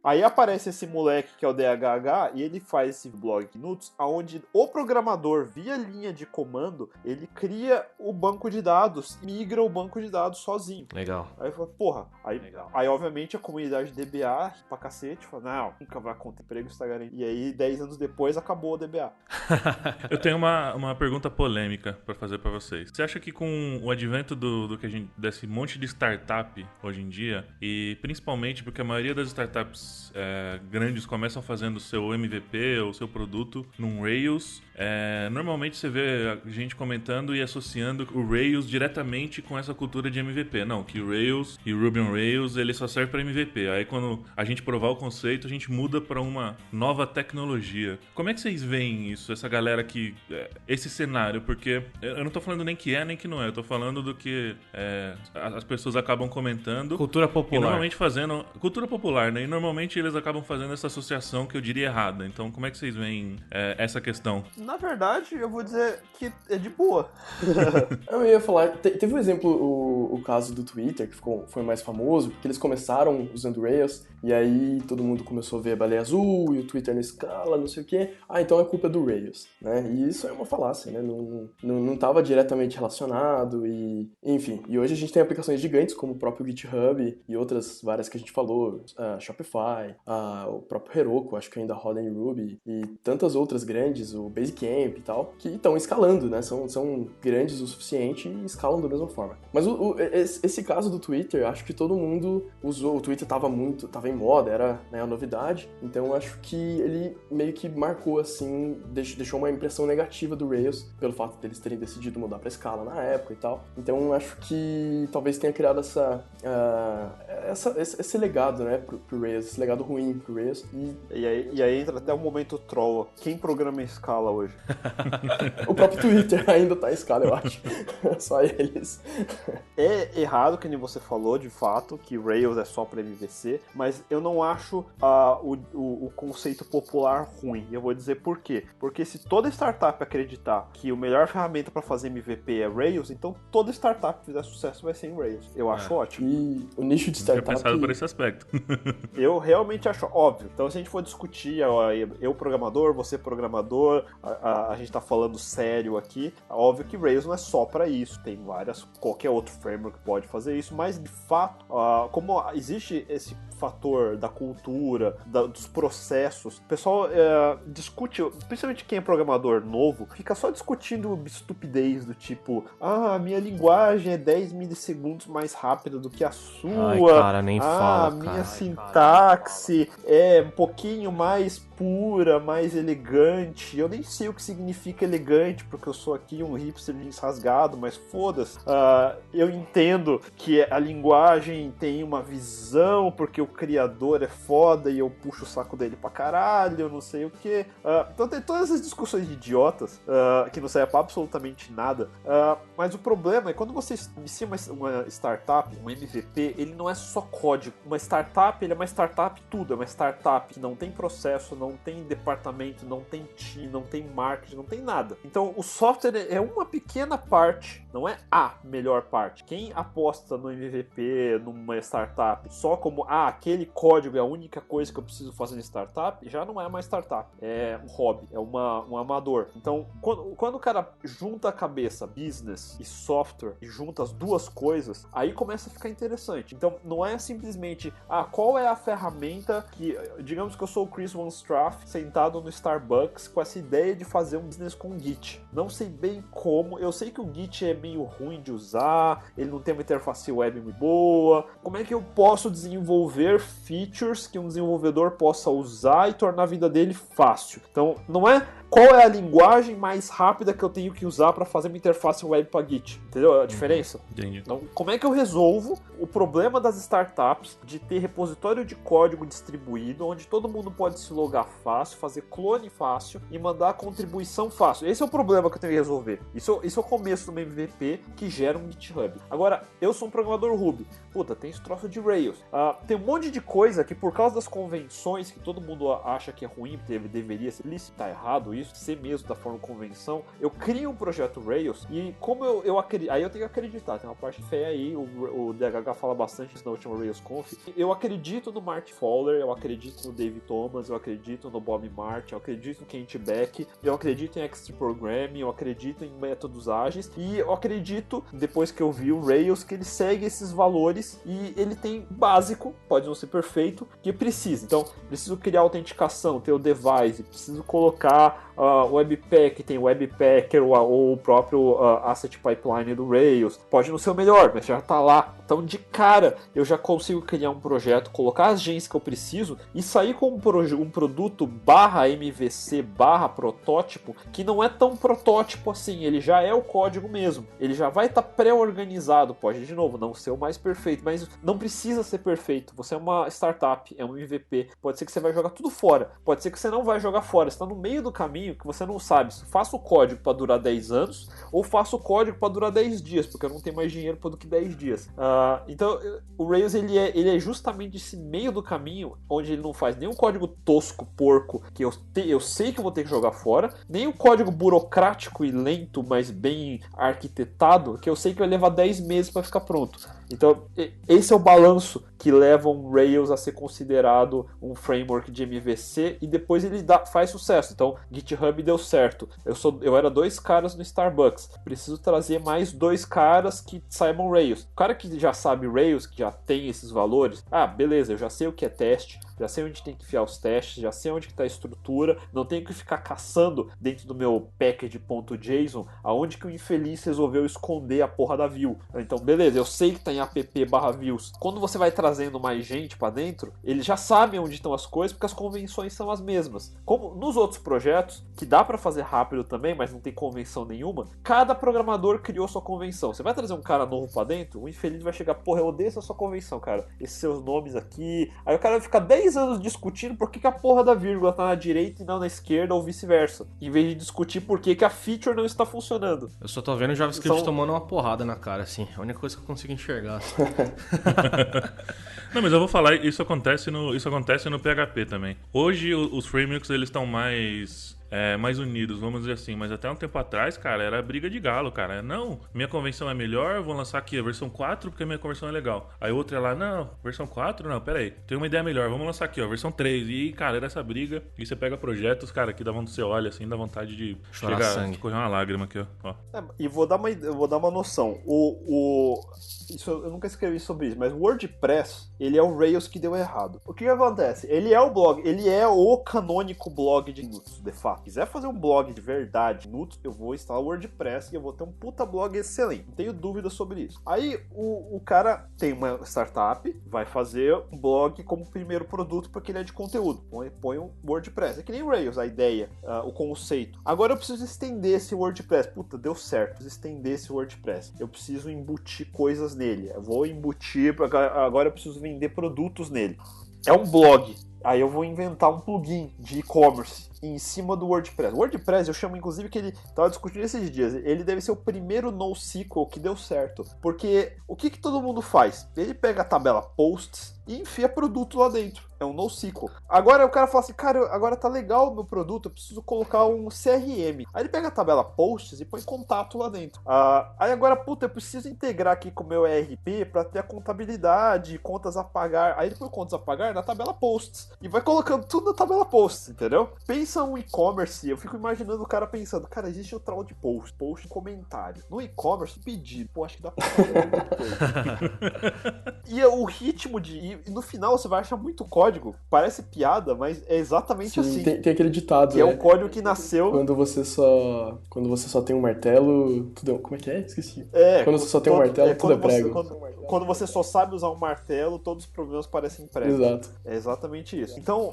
Aí aparece esse moleque que é o DHH e ele faz esse blog minutos, onde o programador, via linha de comando, ele cria o banco de dados, migra o banco de dados sozinho. Legal. Aí fala, porra, aí obviamente a comunidade DBA pra cacete fala, não, nunca vai acontecer, emprego está garantido. E aí 10 anos depois acabou o DBA. Eu tenho uma pergunta polêmica pra fazer pra vocês. Você acha que com o advento desse monte de startup hoje em dia, e principalmente porque a maioria das startups empresas grandes começam fazendo o seu MVP ou seu produto num Rails, normalmente você vê a gente comentando e associando o Rails diretamente com essa cultura de MVP. Não, que o Rails e o Ruby on Rails ele só serve para MVP. Aí quando a gente provar o conceito, a gente muda para uma nova tecnologia. Como é que vocês veem isso, essa galera que... esse cenário? Porque eu não tô falando nem que é nem que não é, eu tô falando do que as pessoas acabam comentando. Cultura popular. E normalmente fazendo... Cultura popular, né? E normalmente eles acabam fazendo essa associação que eu diria errada. Então como é que vocês veem essa questão? Na verdade, eu vou dizer que é de boa. Eu ia falar, teve um exemplo, o caso do Twitter, que foi mais famoso, porque eles começaram usando Rails, e aí todo mundo começou a ver a baleia azul, e o Twitter não escala, não sei o quê. Então é culpa do Rails, né? E isso é uma falácia, né? Não estava diretamente relacionado, e enfim. E hoje a gente tem aplicações gigantes, como o próprio GitHub, e outras várias que a gente falou, Shopify, o próprio Heroku, acho que ainda roda em Ruby, e tantas outras grandes, o Basecamp e tal, que estão escalando, né? São grandes o suficiente e escalam da mesma forma. Mas esse caso do Twitter, acho que todo mundo usou, o Twitter tava em moda, era, né, a novidade, então acho que ele meio que marcou, assim, deixou uma impressão negativa do Rails, pelo fato deles terem decidido mudar pra escala na época e tal. Então acho que talvez tenha criado esse legado, né, pro Rails, esse legado ruim pro Rails. E aí entra até o momento troll. Quem programa em escala hoje? O próprio Twitter ainda tá em escala, eu acho. Só eles. É errado, que nem você falou, de fato, que Rails é só para MVC, mas eu não acho o conceito popular ruim. E eu vou dizer por quê. Porque se toda startup acreditar que a melhor ferramenta para fazer MVP é Rails, então toda startup que fizer sucesso vai ser em Rails. Eu acho ótimo. E o nicho de Eu tinha startup... pensado por esse aspecto. Eu realmente acho óbvio. Então, se a gente for discutir, eu programador, você programador, a gente tá falando sério aqui, óbvio que Rails não é só para isso. Tem qualquer outro framework pode fazer isso, mas de fato, como existe esse fator da cultura, dos processos, o pessoal discute, principalmente quem é programador novo, fica só discutindo estupidez do tipo, minha linguagem é 10 milissegundos mais rápida do que a sua. Ai, cara, nem fala, minha cara. sintaxe é um pouquinho mais pura, mais elegante. Eu nem sei o que significa elegante, porque eu sou aqui um hipster rasgado, mas foda-se. Eu entendo que a linguagem tem uma visão, porque o criador é foda e eu puxo o saco dele pra caralho, não sei o que. Então tem todas essas discussões idiotas que não servem pra absolutamente nada. Mas o problema é quando você inicia uma startup, um MVP, ele não é só código. Uma startup, ele é uma startup tudo. É uma startup que não tem processo, não tem departamento, não tem time, não tem marketing, não tem nada. Então o software é uma pequena parte, não é a melhor parte. Quem aposta no MVP, numa startup, só como aquele código é a única coisa que eu preciso fazer na startup, já não é uma startup, é um hobby, é um amador. Então, quando o cara junta a cabeça business e software e junta as duas coisas, aí começa a ficar interessante. Então, não é simplesmente, qual é a ferramenta que, digamos que eu sou o Chris Van Straff, sentado no Starbucks com essa ideia de fazer um business com Git. Não sei bem como, eu sei que o Git é meio ruim de usar, ele não tem uma interface web muito boa. Como é que eu posso desenvolver features que um desenvolvedor possa usar e tornar a vida dele fácil? Então, não é qual é a linguagem mais rápida que eu tenho que usar para fazer uma interface web para Git. Entendeu a diferença? Entendi. Então, como é que eu resolvo o problema das startups de ter repositório de código distribuído, onde todo mundo pode se logar fácil, fazer clone fácil e mandar contribuição fácil? Esse é o problema que eu tenho que resolver. Isso é o começo do meu MVP que gera um GitHub. Agora, eu sou um programador Ruby. Puta, tem esse troço de Rails. Tem um monte de coisa que, por causa das convenções, que todo mundo acha que é ruim, deveria ser lícito, tá errado isso, ser mesmo da forma convenção, eu crio um projeto Rails e como eu acredito, aí eu tenho que acreditar, tem uma parte feia aí, o DHH fala bastante isso na última Rails Conf, eu acredito no Martin Fowler, eu acredito no David Thomas, eu acredito no Bob Martin, eu acredito no Kent Beck, eu acredito em XT Programming, eu acredito em métodos ágeis e eu acredito, depois que eu vi o Rails, que ele segue esses valores e ele tem básico, pode não ser perfeito, que precisa. Então, preciso criar autenticação, ter o device, preciso colocar Webpack, tem o Webpacker ou o próprio Asset Pipeline do Rails. Pode não ser o melhor, mas já tá lá. Então, de cara, eu já consigo criar um projeto, colocar as gens que eu preciso e sair com um produto /MVC /protótipo que não é tão protótipo assim. Ele já é o código mesmo. Ele já vai estar pré-organizado. Pode, de novo, não ser o mais perfeito, mas não precisa ser perfeito. Você é uma startup, é um MVP. Pode ser que você vai jogar tudo fora. Pode ser que você não vai jogar fora. Você está no meio do caminho que você não sabe se faço o código para durar 10 anos ou faço o código para durar 10 dias, porque eu não tenho mais dinheiro para do que 10 dias. Então, o Rails ele é justamente esse meio do caminho onde ele não faz nem um código tosco, porco, que eu sei que eu vou ter que jogar fora, nem um código burocrático e lento, mas bem arquitetado, que eu sei que vai levar 10 meses para ficar pronto. Então, esse é o balanço que leva um Rails a ser considerado um framework de MVC e depois ele faz sucesso. Então, GitHub deu certo. Eu era 2 caras no Starbucks. Preciso trazer mais 2 caras que saibam Rails. O cara que já sabe Rails, que já tem esses valores, beleza, eu já sei o que é teste, já sei onde tem que enfiar os testes, já sei onde está a estrutura, não tenho que ficar caçando dentro do meu package.json aonde que o infeliz resolveu esconder a porra da view. Então, beleza, eu sei que está em app/views. Quando você vai trazendo mais gente para dentro, eles já sabem onde estão as coisas porque as convenções são as mesmas. Como nos outros projetos, que dá para fazer rápido também, mas não tem convenção nenhuma, cada programador criou sua convenção. Você vai trazer um cara novo para dentro, o infeliz vai chegar, porra, eu odeio essa sua convenção, cara. Esses seus nomes aqui. Aí o cara vai ficar 10 anos discutindo por que a porra da vírgula tá na direita e não na esquerda ou vice-versa. Em vez de discutir por que a feature não está funcionando. Eu só tô vendo o JavaScript tomando uma porrada na cara, assim. É a única coisa que eu consigo enxergar. Assim. Não, mas eu vou falar, isso acontece no PHP também. Hoje os frameworks eles estão mais unidos, vamos dizer assim, mas até um tempo atrás, cara, era briga de galo, cara. Não, minha convenção é melhor, vou lançar aqui a versão 4 porque a minha convenção é legal. Aí outra é lá, não, versão 4? Não, pera aí, tem uma ideia melhor, vamos lançar aqui, ó, versão 3. E, cara, era essa briga, e você pega projetos, cara, que dá vontade, você olha assim, dá vontade de escorrer uma lágrima aqui, ó. E vou dar uma noção. Isso, eu nunca escrevi sobre isso, mas o WordPress, ele é o Rails que deu errado. O que acontece? Ele é o blog, ele é o canônico blog de Nuts, de fato. Se quiser fazer um blog de verdade, Nuts, eu vou instalar o WordPress e eu vou ter um puta blog excelente. Não tenho dúvida sobre isso. Aí o cara tem uma startup, vai fazer um blog como primeiro produto porque ele é de conteúdo. Põe um WordPress. É que nem o Rails, a ideia, o conceito. Agora eu preciso estender esse WordPress. Puta, deu certo. Preciso estender esse WordPress. Eu preciso embutir coisas nele. Eu vou embutir, agora eu preciso vender produtos nele. É um blog. Aí eu vou inventar um plugin de e-commerce em cima do WordPress. O WordPress, eu chamo inclusive que ele estava discutindo esses dias, ele deve ser o primeiro NoSQL que deu certo. Porque o que todo mundo faz? Ele pega a tabela posts e enfia produto lá dentro. É um NoSQL. Agora o cara fala assim, cara, agora tá legal o meu produto, eu preciso colocar um CRM. Aí ele pega a tabela posts e põe contato lá dentro. Aí agora, puta, eu preciso integrar aqui com o meu ERP para ter a contabilidade, contas a pagar. Aí ele põe contas a pagar na tabela posts. E vai colocando tudo na tabela posts, entendeu? Pensa um e-commerce, eu fico imaginando o cara pensando, cara, existe o tal de post comentário. No e-commerce, pedido. Pô, acho que dá pra fazer muita coisa. E o ritmo de... E no final você vai achar muito código. Parece piada, mas é exatamente Sim, assim. Tem aquele ditado, que é um código que nasceu... Quando você só tem um martelo, tudo... Como é que é? Esqueci. Quando você só tem um martelo, tudo é prego. Quando você só sabe usar um martelo, todos os problemas parecem prego. Exato. É exatamente isso. Então,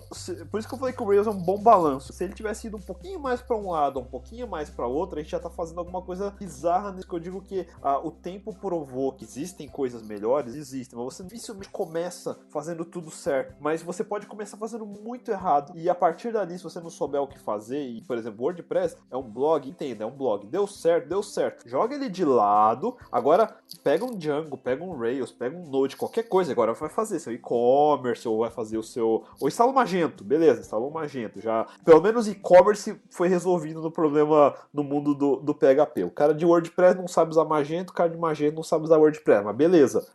por isso que eu falei que o Rails é um bom balanço. Se ele tivesse ido um pouquinho mais pra um lado, um pouquinho mais pra outro, a gente já tá fazendo alguma coisa bizarra nisso que eu digo que o tempo provou que existem coisas melhores, existem, mas você dificilmente começa fazendo tudo certo. Mas você pode começar fazendo muito errado. E a partir dali, se você não souber o que fazer, e, por exemplo, o WordPress é um blog, entenda, é um blog. Deu certo. Joga ele de lado. Agora, pega um Django, pega um Rails, pega um Node, qualquer coisa. Agora vai fazer seu e-commerce, ou vai fazer o seu... Ou instala o Magento. Beleza, instalou o Magento. Já, pelo menos e-commerce foi resolvido no problema no mundo do PHP. O cara de WordPress não sabe usar Magento, o cara de Magento não sabe usar WordPress. Mas beleza,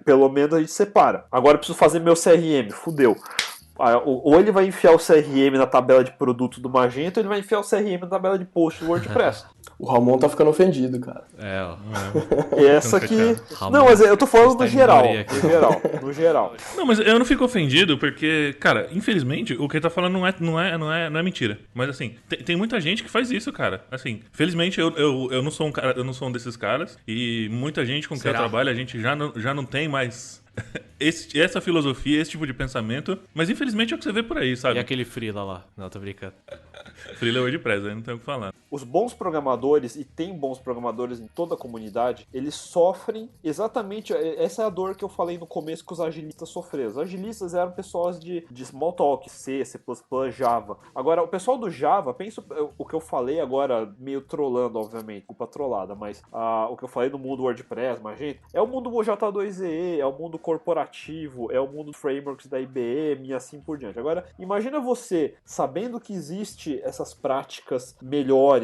pelo menos a gente separa. Agora eu preciso fazer meu CRM, fudeu. Ou ele vai enfiar o CRM na tabela de produto do Magento, ou ele vai enfiar o CRM na tabela de post do WordPress. O Ramon tá ficando ofendido, cara. E essa aqui... Ramon. Não, mas eu tô falando Está no em geral. minoria aqui. No geral. Não, mas eu não fico ofendido porque, cara, infelizmente, o que ele tá falando não é mentira. Mas assim, tem muita gente que faz isso, cara. Assim, felizmente eu não sou um cara, eu não sou um desses caras. E muita gente com quem eu Será? trabalho, a gente já não tem mais essa filosofia, esse tipo de pensamento. Mas infelizmente é o que você vê por aí, E sabe? aquele Freela lá? Não, tô brincando. Freela WordPress, aí não tem o que falar. Os bons programadores, e tem bons programadores em toda a comunidade, eles sofrem exatamente... Essa é a dor que eu falei no começo que os agilistas sofreram. Os agilistas eram pessoas de Smalltalk, C, C++, Java. Agora, o pessoal do Java, pensa o que eu falei agora, meio trollando, obviamente, culpa trollada, mas o que eu falei do mundo WordPress, Magento, é o mundo J2EE, é o mundo corporativo, é o mundo frameworks da IBM e assim por diante. Agora, imagina você, sabendo que existe essas práticas melhores,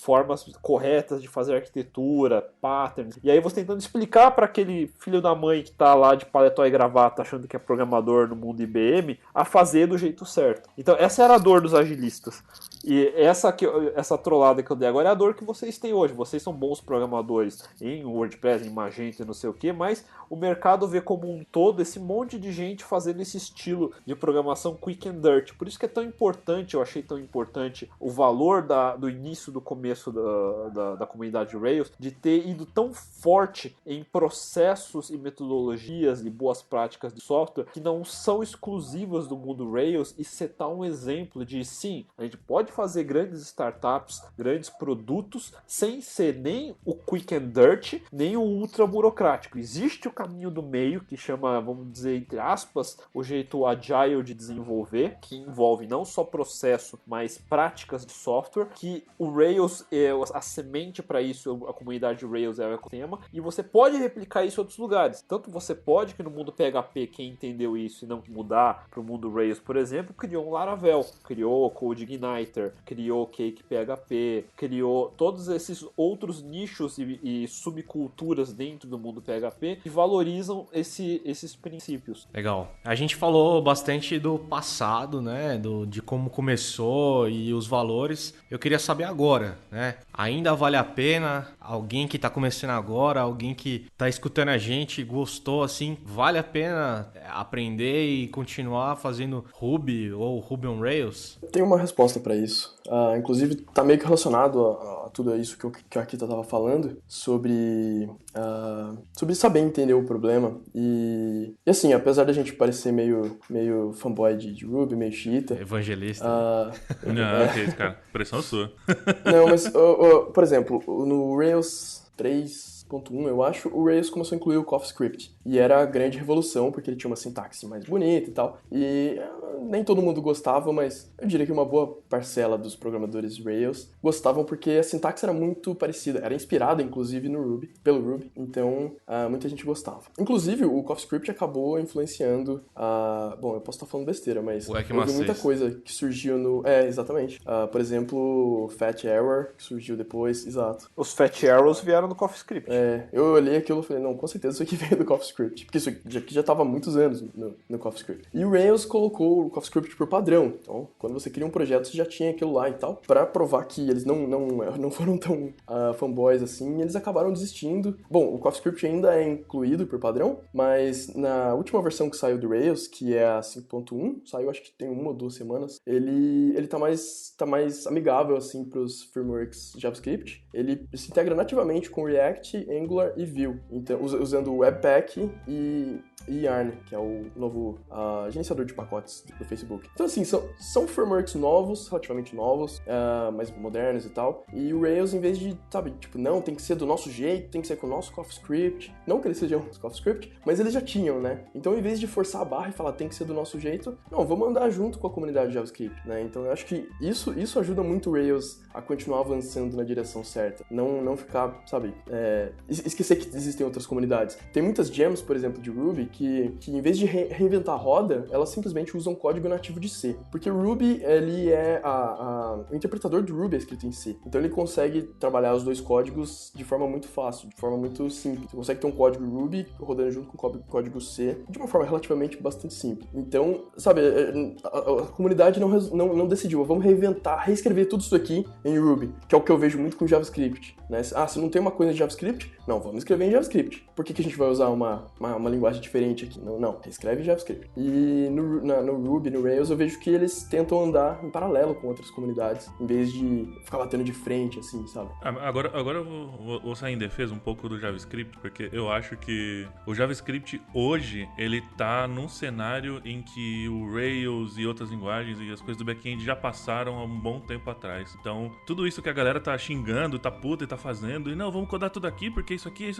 formas corretas de fazer arquitetura, patterns, e aí você tentando explicar para aquele filho da mãe que tá lá de paletó e gravata achando que é programador no mundo IBM, a fazer do jeito certo. Então essa era a dor dos agilistas. E essa trollada que eu dei agora é a dor que vocês têm hoje. Vocês são bons programadores em WordPress, em Magento e não sei o que, mas o mercado vê como um todo esse monte de gente fazendo esse estilo de programação quick and dirty. Por isso que é tão importante, eu achei tão importante o valor do início, do começo da comunidade Rails, de ter ido tão forte em processos e metodologias e boas práticas de software que não são exclusivas do mundo Rails e setar um exemplo de, sim, a gente pode fazer grandes startups, grandes produtos, sem ser nem o quick and dirty, nem o ultra burocrático. Existe o caminho do meio, que chama, vamos dizer, entre aspas, o jeito agile de desenvolver, que envolve não só processo, mas práticas de software, que o Rails é a semente para isso, a comunidade Rails é o ecossistema, e você pode replicar isso em outros lugares. Tanto você pode, que no mundo PHP, quem entendeu isso e não mudar para o mundo Rails, por exemplo, criou um Laravel, criou o CodeIgniter, criou Cake PHP, criou todos esses outros nichos e subculturas dentro do mundo PHP que valorizam esses princípios. Legal. A gente falou bastante do passado, né? De como começou e os valores. Eu queria saber agora, né? Ainda vale a pena? Alguém que tá começando agora, alguém que tá escutando a gente, gostou, assim, vale a pena aprender e continuar fazendo Ruby ou Ruby on Rails? Tem uma resposta para isso. Inclusive, tá meio que relacionado a tudo isso que a Akita tava falando, sobre saber entender o problema. E assim, apesar da gente parecer meio fanboy de Ruby, meio xiita... Evangelista. Não, que isso, cara. Pressão sua. Não, mas, por exemplo, no Rails 3.1, eu acho, o Rails começou a incluir o CoffeeScript. E era a grande revolução, porque ele tinha uma sintaxe mais bonita e tal. E nem todo mundo gostava, mas eu diria que uma boa parcela dos programadores Rails gostavam porque a sintaxe era muito parecida. Era inspirada, inclusive, pelo Ruby. Então, muita gente gostava. Inclusive, o CoffeeScript acabou influenciando bom, eu posso estar falando besteira, mas eu vi muita coisa que surgiu no... exatamente. Por exemplo, o Fat Error, que surgiu depois, exato. Os Fat Arrows vieram do CoffeeScript. Eu olhei aquilo e falei, não, com certeza isso aqui veio do CoffeeScript. Porque isso aqui já estava há muitos anos no CoffeeScript. E o Rails colocou o CoffeeScript por padrão. Então, quando você cria um projeto, você já tinha aquilo lá e tal. Pra provar que eles não foram tão fanboys assim, eles acabaram desistindo. Bom, o CoffeeScript ainda é incluído por padrão, mas na última versão que saiu do Rails, que é a 5.1, saiu acho que tem 1 ou 2 semanas, ele tá mais amigável assim pros frameworks JavaScript. Ele se integra nativamente com React, Angular e Vue. Então, usando o Webpack e Yarn, que é o novo gerenciador de pacotes do Facebook. Então, assim, são frameworks novos, relativamente novos, mais modernos e tal. E o Rails, em vez de, sabe, tipo, não, tem que ser do nosso jeito, tem que ser com o nosso CoffeeScript. Não que eles sejam CoffeeScript, mas eles já tinham, né? Então, em vez de forçar a barra e falar tem que ser do nosso jeito, não, vamos andar junto com a comunidade JavaScript, né? Então, eu acho que isso ajuda muito o Rails a continuar avançando na direção certa. Não ficar, sabe, esquecer que existem outras comunidades. Tem muitas gems, por exemplo, de Ruby, que em vez de reinventar a roda, elas simplesmente usam código nativo de C. Porque o Ruby, ele é o interpretador do Ruby é escrito em C. Então ele consegue trabalhar os dois códigos de forma muito fácil, de forma muito simples. Você consegue ter um código Ruby rodando junto com o código C de uma forma relativamente bastante simples. Então, sabe, a comunidade não decidiu, vamos reinventar, reescrever tudo isso aqui em Ruby, que é o que eu vejo muito com JavaScript, né? Se não tem uma coisa em JavaScript, não, vamos escrever em JavaScript. Por que a gente vai usar uma linguagem diferente aqui? Não, reescreve em JavaScript. E no Ruby, no Rails, eu vejo que eles tentam andar em paralelo com outras comunidades, em vez de ficar batendo de frente, assim, sabe? Agora eu vou sair em defesa um pouco do JavaScript, porque eu acho que o JavaScript hoje, ele tá num cenário em que o Rails e outras linguagens e as coisas do back-end já passaram há um bom tempo atrás. Então, tudo isso que a galera tá xingando, tá puta e tá fazendo, e não, vamos codar tudo aqui, porque isso aqui,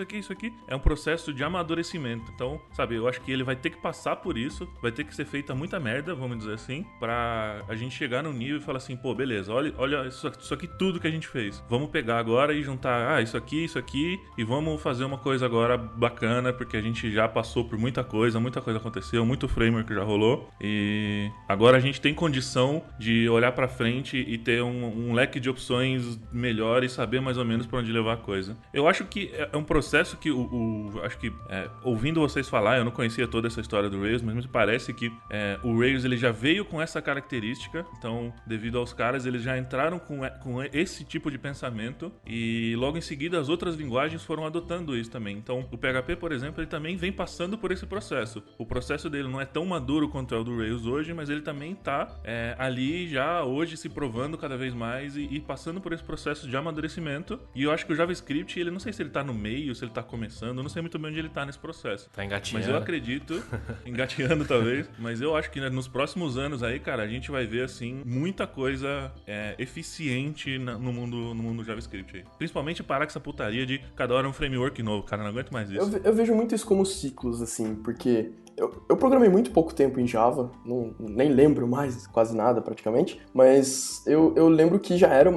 é um processo de amadurecimento. Então, sabe, eu acho que ele vai ter que passar por isso, vai ter que ser feita muita merda, vamos dizer assim, pra a gente chegar num nível e falar assim, pô, beleza, olha isso aqui tudo que a gente fez. Vamos pegar agora e juntar, isso aqui, e vamos fazer uma coisa agora bacana, porque a gente já passou por muita coisa aconteceu, muito framework já rolou, e agora a gente tem condição de olhar pra frente e ter um leque de opções melhor e saber mais ou menos pra onde levar a coisa. Eu acho que é um processo que acho que, ouvindo vocês falar, eu não conhecia toda essa história do Rails, mas me parece que o Rails ele já veio com essa característica, então devido aos caras eles já entraram com esse tipo de pensamento e logo em seguida as outras linguagens foram adotando isso também. Então o PHP, por exemplo, ele também vem passando por esse processo. O processo dele não é tão maduro quanto é o do Rails hoje, mas ele também tá ali já hoje se provando cada vez mais e passando por esse processo de amadurecimento. E eu acho que o JavaScript, ele não sei se ele tá no meio, se ele tá começando, eu não sei muito bem onde ele tá nesse processo. Tá engatinhando. Mas eu acredito, engateando talvez, mas eu acho que nos próximos anos aí, cara, a gente vai ver, assim, muita coisa eficiente no mundo JavaScript aí. Principalmente parar com essa putaria de cada hora um framework novo, cara, não aguento mais isso. Eu vejo muito isso como ciclos, assim, porque eu programei muito pouco tempo em Java, nem lembro mais quase nada praticamente, mas eu lembro que já era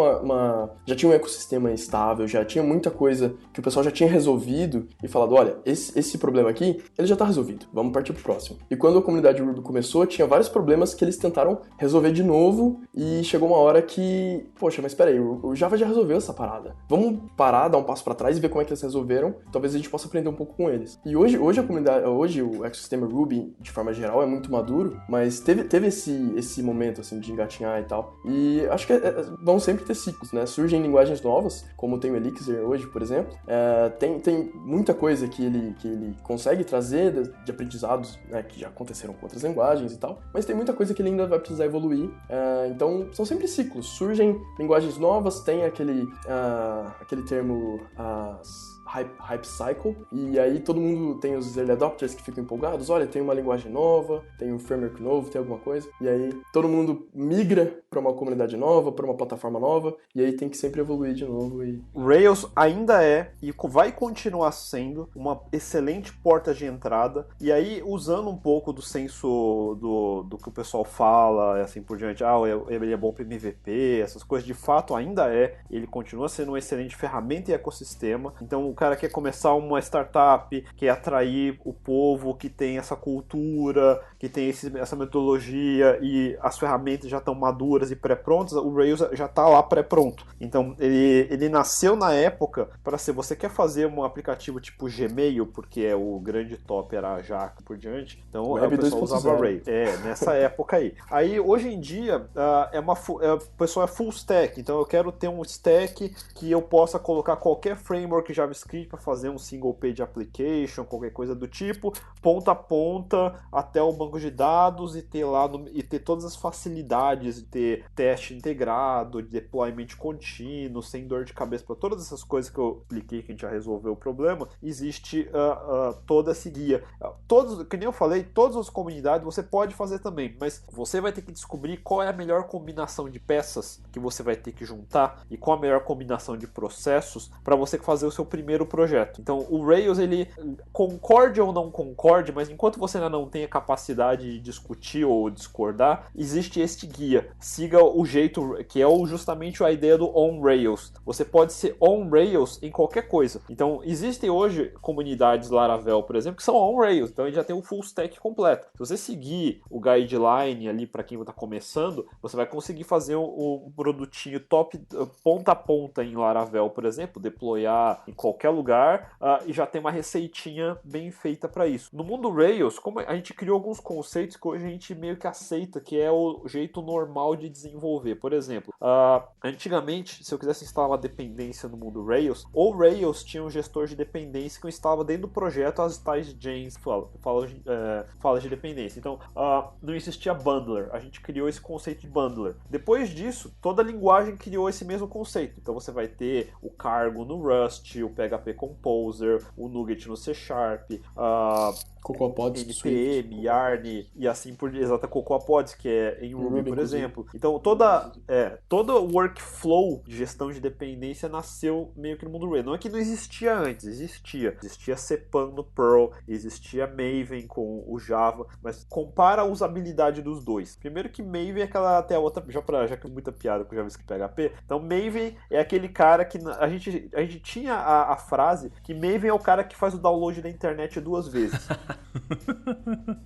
já tinha um ecossistema estável, já tinha muita coisa que o pessoal já tinha resolvido e falado, olha, esse problema aqui, ele já tá resolvido, vamos partir pro próximo. E quando a comunidade Ruby começou, tinha vários problemas que eles tentaram resolver de novo e chegou uma hora que, poxa, mas peraí, o Java já resolveu essa parada. Vamos parar, dar um passo pra trás e ver como é que eles resolveram, talvez a gente possa aprender um pouco com eles. E hoje o ecossistema Ruby, de forma geral, é muito maduro, mas teve esse momento, assim, de engatinhar e tal. E acho que vão sempre ter ciclos, né? Surgem linguagens novas, como tem o Elixir hoje, por exemplo. Tem muita coisa que ele consegue trazer de aprendizados, né, que já aconteceram com outras linguagens e tal, mas tem muita coisa que ele ainda vai precisar evoluir. Então, são sempre ciclos. Surgem linguagens novas, tem aquele termo... Hype Cycle, e aí todo mundo tem os early adopters que ficam empolgados, olha, tem uma linguagem nova, tem um framework novo, tem alguma coisa, e aí todo mundo migra para uma comunidade nova, para uma plataforma nova, e aí tem que sempre evoluir de novo. Rails ainda é, e vai continuar sendo, uma excelente porta de entrada, e aí usando um pouco do senso do que o pessoal fala, e assim por diante, ele é bom para MVP, essas coisas, de fato ainda ele continua sendo uma excelente ferramenta e ecossistema. Então o cara quer começar uma startup, quer atrair o povo que tem essa cultura, que tem essa metodologia e as ferramentas já estão maduras e pré-prontas, o Rails já está lá pré-pronto. Então ele nasceu na época para ser, você quer fazer um aplicativo tipo Gmail, porque o grande top era a Jaca por diante, então o pessoal usava Rails. Nessa época aí. Aí hoje em dia o pessoal é full stack, então eu quero ter um stack que eu possa colocar qualquer framework JavaScript para fazer um single page application, qualquer coisa do tipo, ponta a ponta até o banco de dados e ter todas as facilidades de ter teste integrado, de deployment contínuo, sem dor de cabeça, para todas essas coisas que eu expliquei que a gente já resolveu o problema, existe toda essa guia. Que nem eu falei, todas as comunidades você pode fazer também, mas você vai ter que descobrir qual é a melhor combinação de peças que você vai ter que juntar e qual a melhor combinação de processos para você fazer o seu primeiro primeiro projeto. Então, o Rails, ele concorde ou não concorde, mas enquanto você ainda não tem a capacidade de discutir ou discordar, existe este guia. Siga o jeito, que é justamente a ideia do on Rails. Você pode ser on Rails em qualquer coisa. Então, existem hoje comunidades Laravel, por exemplo, que são on Rails. Então, ele já tem o full stack completo. Se você seguir o guideline ali para quem está começando, você vai conseguir fazer um produtinho top, ponta a ponta em Laravel, por exemplo, deployar em qualquer lugar e já tem uma receitinha bem feita para isso. No mundo Rails, como a gente criou alguns conceitos que hoje a gente meio que aceita, que é o jeito normal de desenvolver. Por exemplo, antigamente, se eu quisesse instalar uma dependência no mundo Rails, ou Rails tinha um gestor de dependência que eu instalava dentro do projeto as tais gens, fala de dependência. Então, não existia bundler. A gente criou esse conceito de bundler. Depois disso, toda linguagem criou esse mesmo conceito. Então, você vai ter o cargo no Rust, o PHP Composer, o Nugget no C Sharp, CocoaPods, NPM, Yarn e assim por diante. Exato, CocoaPods, que é em Ruby, por exemplo. Então, todo o workflow de gestão de dependência nasceu meio que no mundo Rails. Não é que não existia antes, existia. Existia Cpan no Perl, existia Maven com o Java, mas compara a usabilidade dos dois. Primeiro que Maven é aquela até a outra, já que é muita piada com JavaScript PHP, então Maven é aquele cara que a gente tinha a frase que Maven é o cara que faz o download da internet 2 vezes.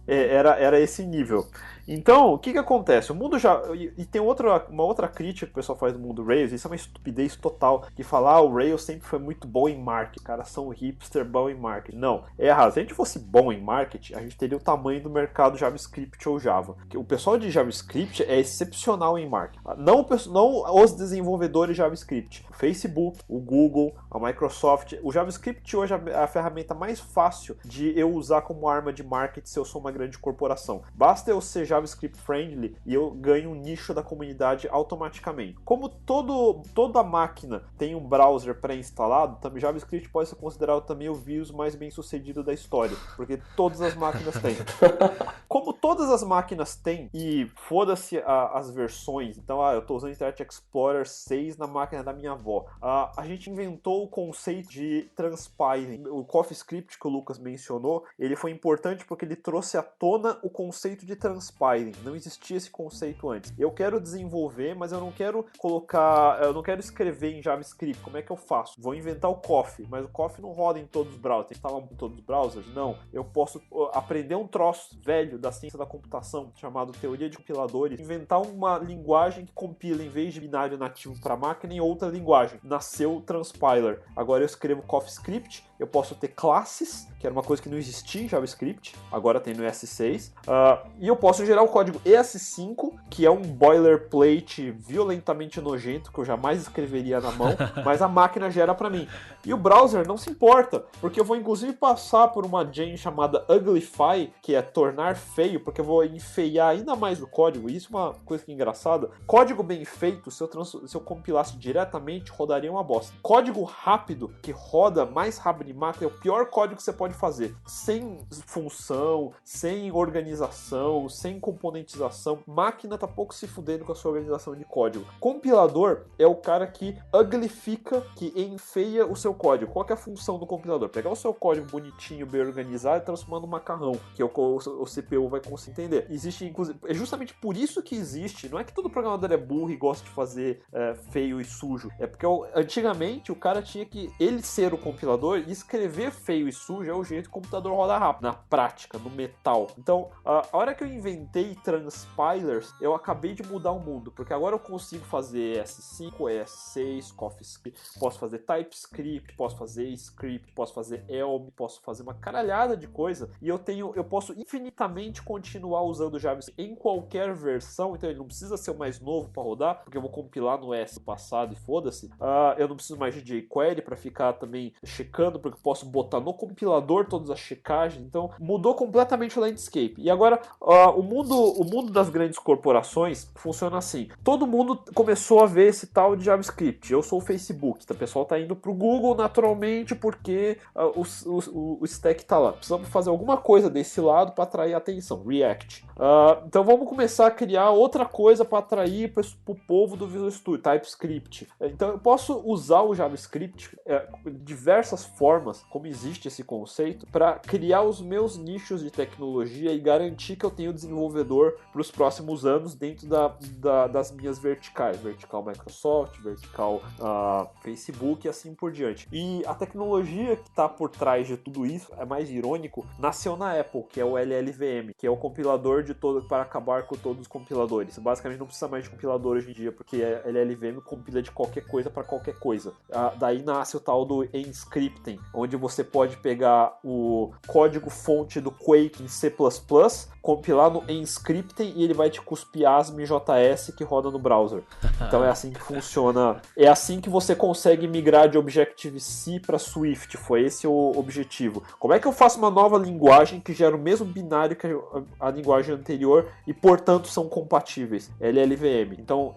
Era esse nível. Então, o que acontece? O mundo já... E tem uma outra crítica que o pessoal faz do mundo Rails, isso é uma estupidez total, que falar o Rails sempre foi muito bom em marketing. Os caras são hipster bom em marketing. Não, é errado. Se a gente fosse bom em marketing, a gente teria o tamanho do mercado JavaScript ou Java. O pessoal de JavaScript é excepcional em marketing. Não os desenvolvedores de JavaScript. O Facebook, o Google, a Microsoft. O JavaScript hoje é a ferramenta mais fácil de eu usar como arma de marketing se eu sou uma grande corporação. Basta eu ser JavaScript friendly e eu ganho um nicho da comunidade automaticamente. Como toda máquina tem um browser pré-instalado, também JavaScript pode ser considerado também o vírus mais bem sucedido da história, porque todas as máquinas têm. Como todas as máquinas têm, e foda-se as versões, então eu estou usando Internet Explorer 6 na máquina da minha avó. A gente inventou o conceito de transpiling. O CoffeeScript que o Lucas mencionou, ele foi importante porque ele trouxe à tona o conceito de transpiling. Não existia esse conceito antes. Eu quero desenvolver, mas eu não quero escrever em JavaScript. Como é que eu faço? Vou inventar o Coffee, mas o Coffee não roda em todos os browsers. Tem que instalar em todos os browsers? Não. Eu posso aprender um troço velho da ciência da computação, chamado teoria de compiladores, inventar uma linguagem que compila em vez de binário nativo para máquina em outra linguagem. Nasceu o Transpiler. Agora eu escrevo CoffeeScript, eu posso ter classes, que era uma coisa que não existia em JavaScript, agora tem no ES6, e eu posso gerar o código ES5, que é um boilerplate violentamente nojento, que eu jamais escreveria na mão, mas a máquina gera para mim. E o browser não se importa, porque eu vou inclusive passar por uma gen chamada Uglify, que é tornar feio, porque eu vou enfeiar ainda mais o código, e isso é uma coisa que é engraçada. Código bem feito, se eu compilasse diretamente, rodaria uma bosta. Código rápido, que roda mais rápido em máquina, é o pior código que você pode fazer. Sem função, sem organização, sem componentização. Máquina tá pouco se fudendo com a sua organização de código. Compilador é o cara que uglifica, que enfeia o seu código. Qual que é a função do compilador? Pegar o seu código bonitinho, bem organizado e transformar num macarrão, que é o CPU vai conseguir entender. Existe, inclusive, é justamente por isso que existe. Não é que todo programador é burro e gosta de fazer feio e sujo. É porque antigamente o cara tinha que ele ser o compilador e escrever feio e sujo é o jeito que o computador roda rápido, na prática, no metal. Então, a hora que eu inventei transpilers, eu acabei de mudar o mundo, porque agora eu consigo fazer ES5, ES6, CoffeeScript, posso fazer TypeScript, posso fazer script, posso fazer Elm, posso fazer uma caralhada de coisa, e eu posso infinitamente continuar usando o JavaScript em qualquer versão, então ele não precisa ser o mais novo para rodar, porque eu vou compilar no ES do passado e foda-se. Eu não preciso mais de jQuery para ficar também checando porque eu posso botar no compilador todas as checagens. Então, mudou completamente o landscape. E agora, o mundo das grandes corporações funciona assim. Todo mundo começou a ver esse tal de JavaScript. Eu sou o Facebook. O pessoal tá indo pro Google naturalmente porque o stack tá lá. Precisamos fazer alguma coisa desse lado para atrair atenção. React. Então vamos começar a criar outra coisa para atrair pro povo do Visual Studio. TypeScript. Então eu posso usar o JavaScript de diversas formas, como existe esse conceito, para criar os meus nichos de tecnologia e garantir que eu tenho desenvolvedor para os próximos anos dentro das minhas verticais. Vertical Microsoft, vertical Facebook e assim por diante. E a tecnologia que está por trás de tudo isso, é mais irônico, nasceu na Apple, que é o LLVM, que é o compilador de todo para acabar com todos os compiladores. Basicamente não precisa mais de compilador hoje em dia, porque a LLVM compila de qualquer coisa para qualquer coisa. Daí nasce o tal do Enscripten, onde você pode pegar o código-fonte do Quake em C++, compilar no Enscripten e ele vai te cuspir ASM.js que roda no browser. Então é assim que funciona. É assim que você consegue migrar de Objective-C para Swift. Foi esse o objetivo. Como é que eu faço uma nova linguagem que gera o mesmo binário que a linguagem anterior e, portanto, são compatíveis? LLVM. Então,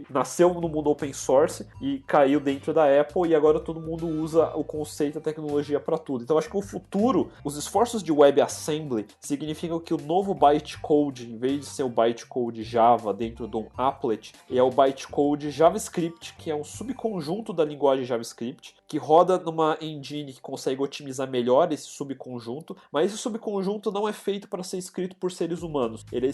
nasceu no mundo open source e caiu dentro da Apple e agora todo mundo usa o conceito e a tecnologia para tudo. Então, acho que o futuro, os esforços de WebAssembly significam que o novo bytecode, em vez de ser o bytecode Java dentro de um applet, é o bytecode JavaScript, que é um subconjunto da linguagem JavaScript, que roda numa engine que consegue otimizar melhor esse subconjunto, mas esse subconjunto não é feito para ser escrito por seres humanos. Ele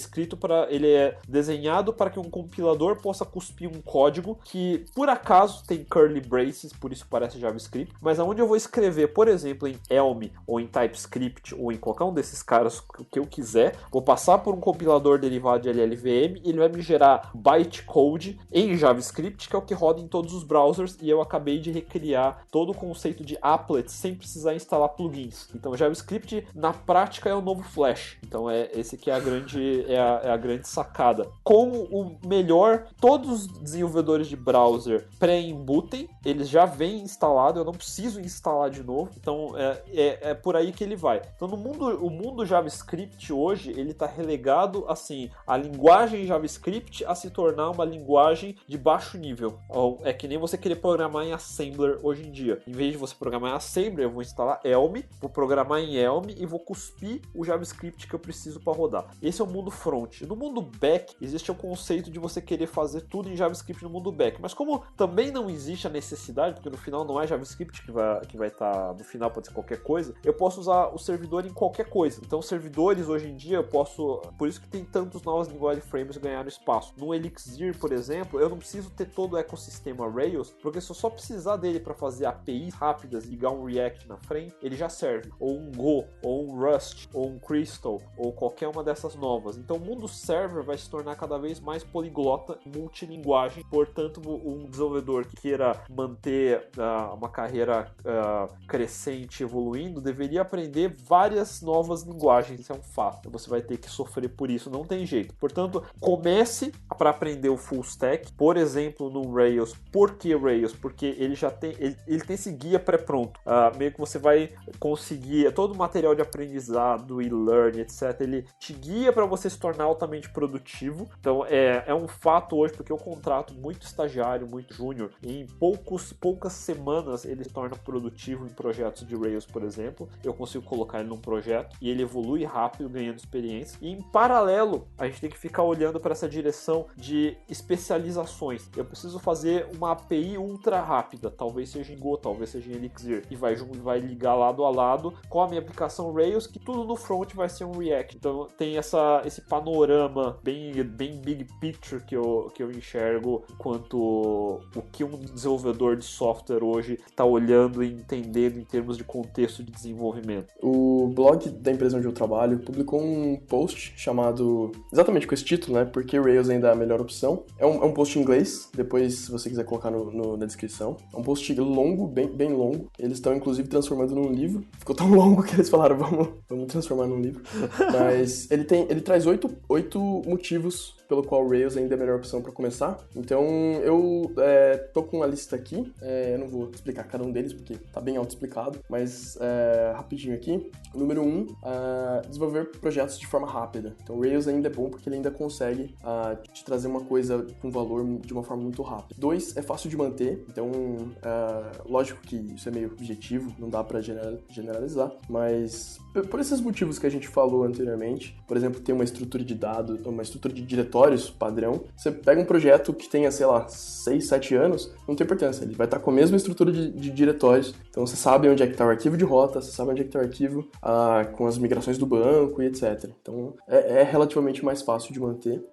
é desenhado para que um compilador possa cuspir um código que, por acaso, tem curly braces, por isso parece JavaScript, mas aonde eu vou escrever, por exemplo, em Elm, ou em TypeScript, ou em qualquer um desses caras que eu quiser, vou passar por um compilador derivado de LLVM e ele vai me gerar bytecode em JavaScript, que é o que roda em todos os browsers, e eu acabei de recriar todo o conceito de applet sem precisar instalar plugins. Então, JavaScript, na prática, é o novo Flash. Então, esse que é a grande sacada. Como o melhor, todos os desenvolvedores de browser pré-embootem, eles já vêm instalado, eu não preciso instalar de novo. Então, é por aí que ele vai. Então, o mundo JavaScript hoje, ele está relegado, assim, a linguagem JavaScript a se tornar uma linguagem de baixo nível. É que nem você querer programar em Assembler hoje em dia. Em vez de você programar em Assembler, eu vou instalar Elm, vou programar em Elm e vou cuspir o JavaScript que eu preciso para rodar. Esse é o mundo front. No mundo back, existe o conceito de você querer fazer tudo em JavaScript no mundo back. Mas como também não existe a necessidade, porque no final não é JavaScript que vai estar, no final pode ser qualquer coisa, eu posso usar o servidor em qualquer coisa. Então, servidores hoje em dia, por isso que tem tantas novas linguagens de frameworks ganhando espaço. No Elixir, por exemplo, eu não preciso ter todo o ecossistema Rails, porque se eu só precisar dele para fazer APIs rápidas, ligar um React na frente, ele já serve. Ou um Go, ou um Rust, ou um Crystal, ou qualquer uma dessas novas. Então, o mundo server vai se tornar cada vez mais poliglota, multilinguagem. Portanto, um desenvolvedor que queira manter uma carreira crescente, evoluindo, deveria aprender várias novas linguagens. Isso é um fato. Você vai ter que sofrer por isso, não tem jeito. Portanto, comece para aprender o full stack, por exemplo, no Rails. Por que Rails? Porque ele já tem, ele tem esse guia pré-pronto. Meio que você vai conseguir todo o material de aprendizado, e-learn, etc. Ele te guia para você se tornar altamente produtivo. Então, é um fato hoje, porque eu contrato muito estagiário, muito júnior, e em poucas semanas ele se torna produtivo em projetos de Rails, por exemplo. Eu consigo colocar ele num projeto e ele evolui rápido, ganhando experiência. E em paralelo, a gente tem que ficar olhando para essa direção de especializações. Eu preciso fazer uma API ultra rápida, talvez seja em Go, talvez seja em Elixir, e vai ligar lado a lado com a minha aplicação Rails, que tudo no front vai ser um React. Então tem esse panorama bem big picture que eu enxergo enquanto o que um desenvolvedor de software hoje está olhando e entendendo em termos de contexto de desenvolvimento. O blog da empresa onde eu trabalho publicou um post chamado, exatamente com esse título, né? Porque Rails ainda é a melhor opção. É um post em inglês, depois se você quiser colocar na descrição. É um post longo, bem longo. Eles estão inclusive transformando num livro. Ficou tão longo que eles falaram, vamos transformar num livro. Mas ele traz 8 motivos pelo qual Rails ainda é a melhor opção para começar. Então, eu tô com uma lista aqui, eu não vou explicar cada um deles, mesmo, porque tá bem auto-explicado, mas rapidinho aqui. Número 1, desenvolver projetos de forma rápida. Então, o Rails ainda é bom porque ele ainda consegue te trazer uma coisa com valor de uma forma muito rápida. 2, é fácil de manter, então, lógico que isso é meio objetivo, não dá pra generalizar, mas por esses motivos que a gente falou anteriormente, por exemplo, ter uma estrutura de dados, uma estrutura de diretórios padrão, você pega um projeto que tenha, sei lá, 6, 7 anos, não tem importância, ele vai estar com a mesma estrutura de diretórios, então você sabe onde é que está o arquivo de rota, você sabe onde é que está o arquivo com as migrações do banco e etc. Então é relativamente mais fácil de manter.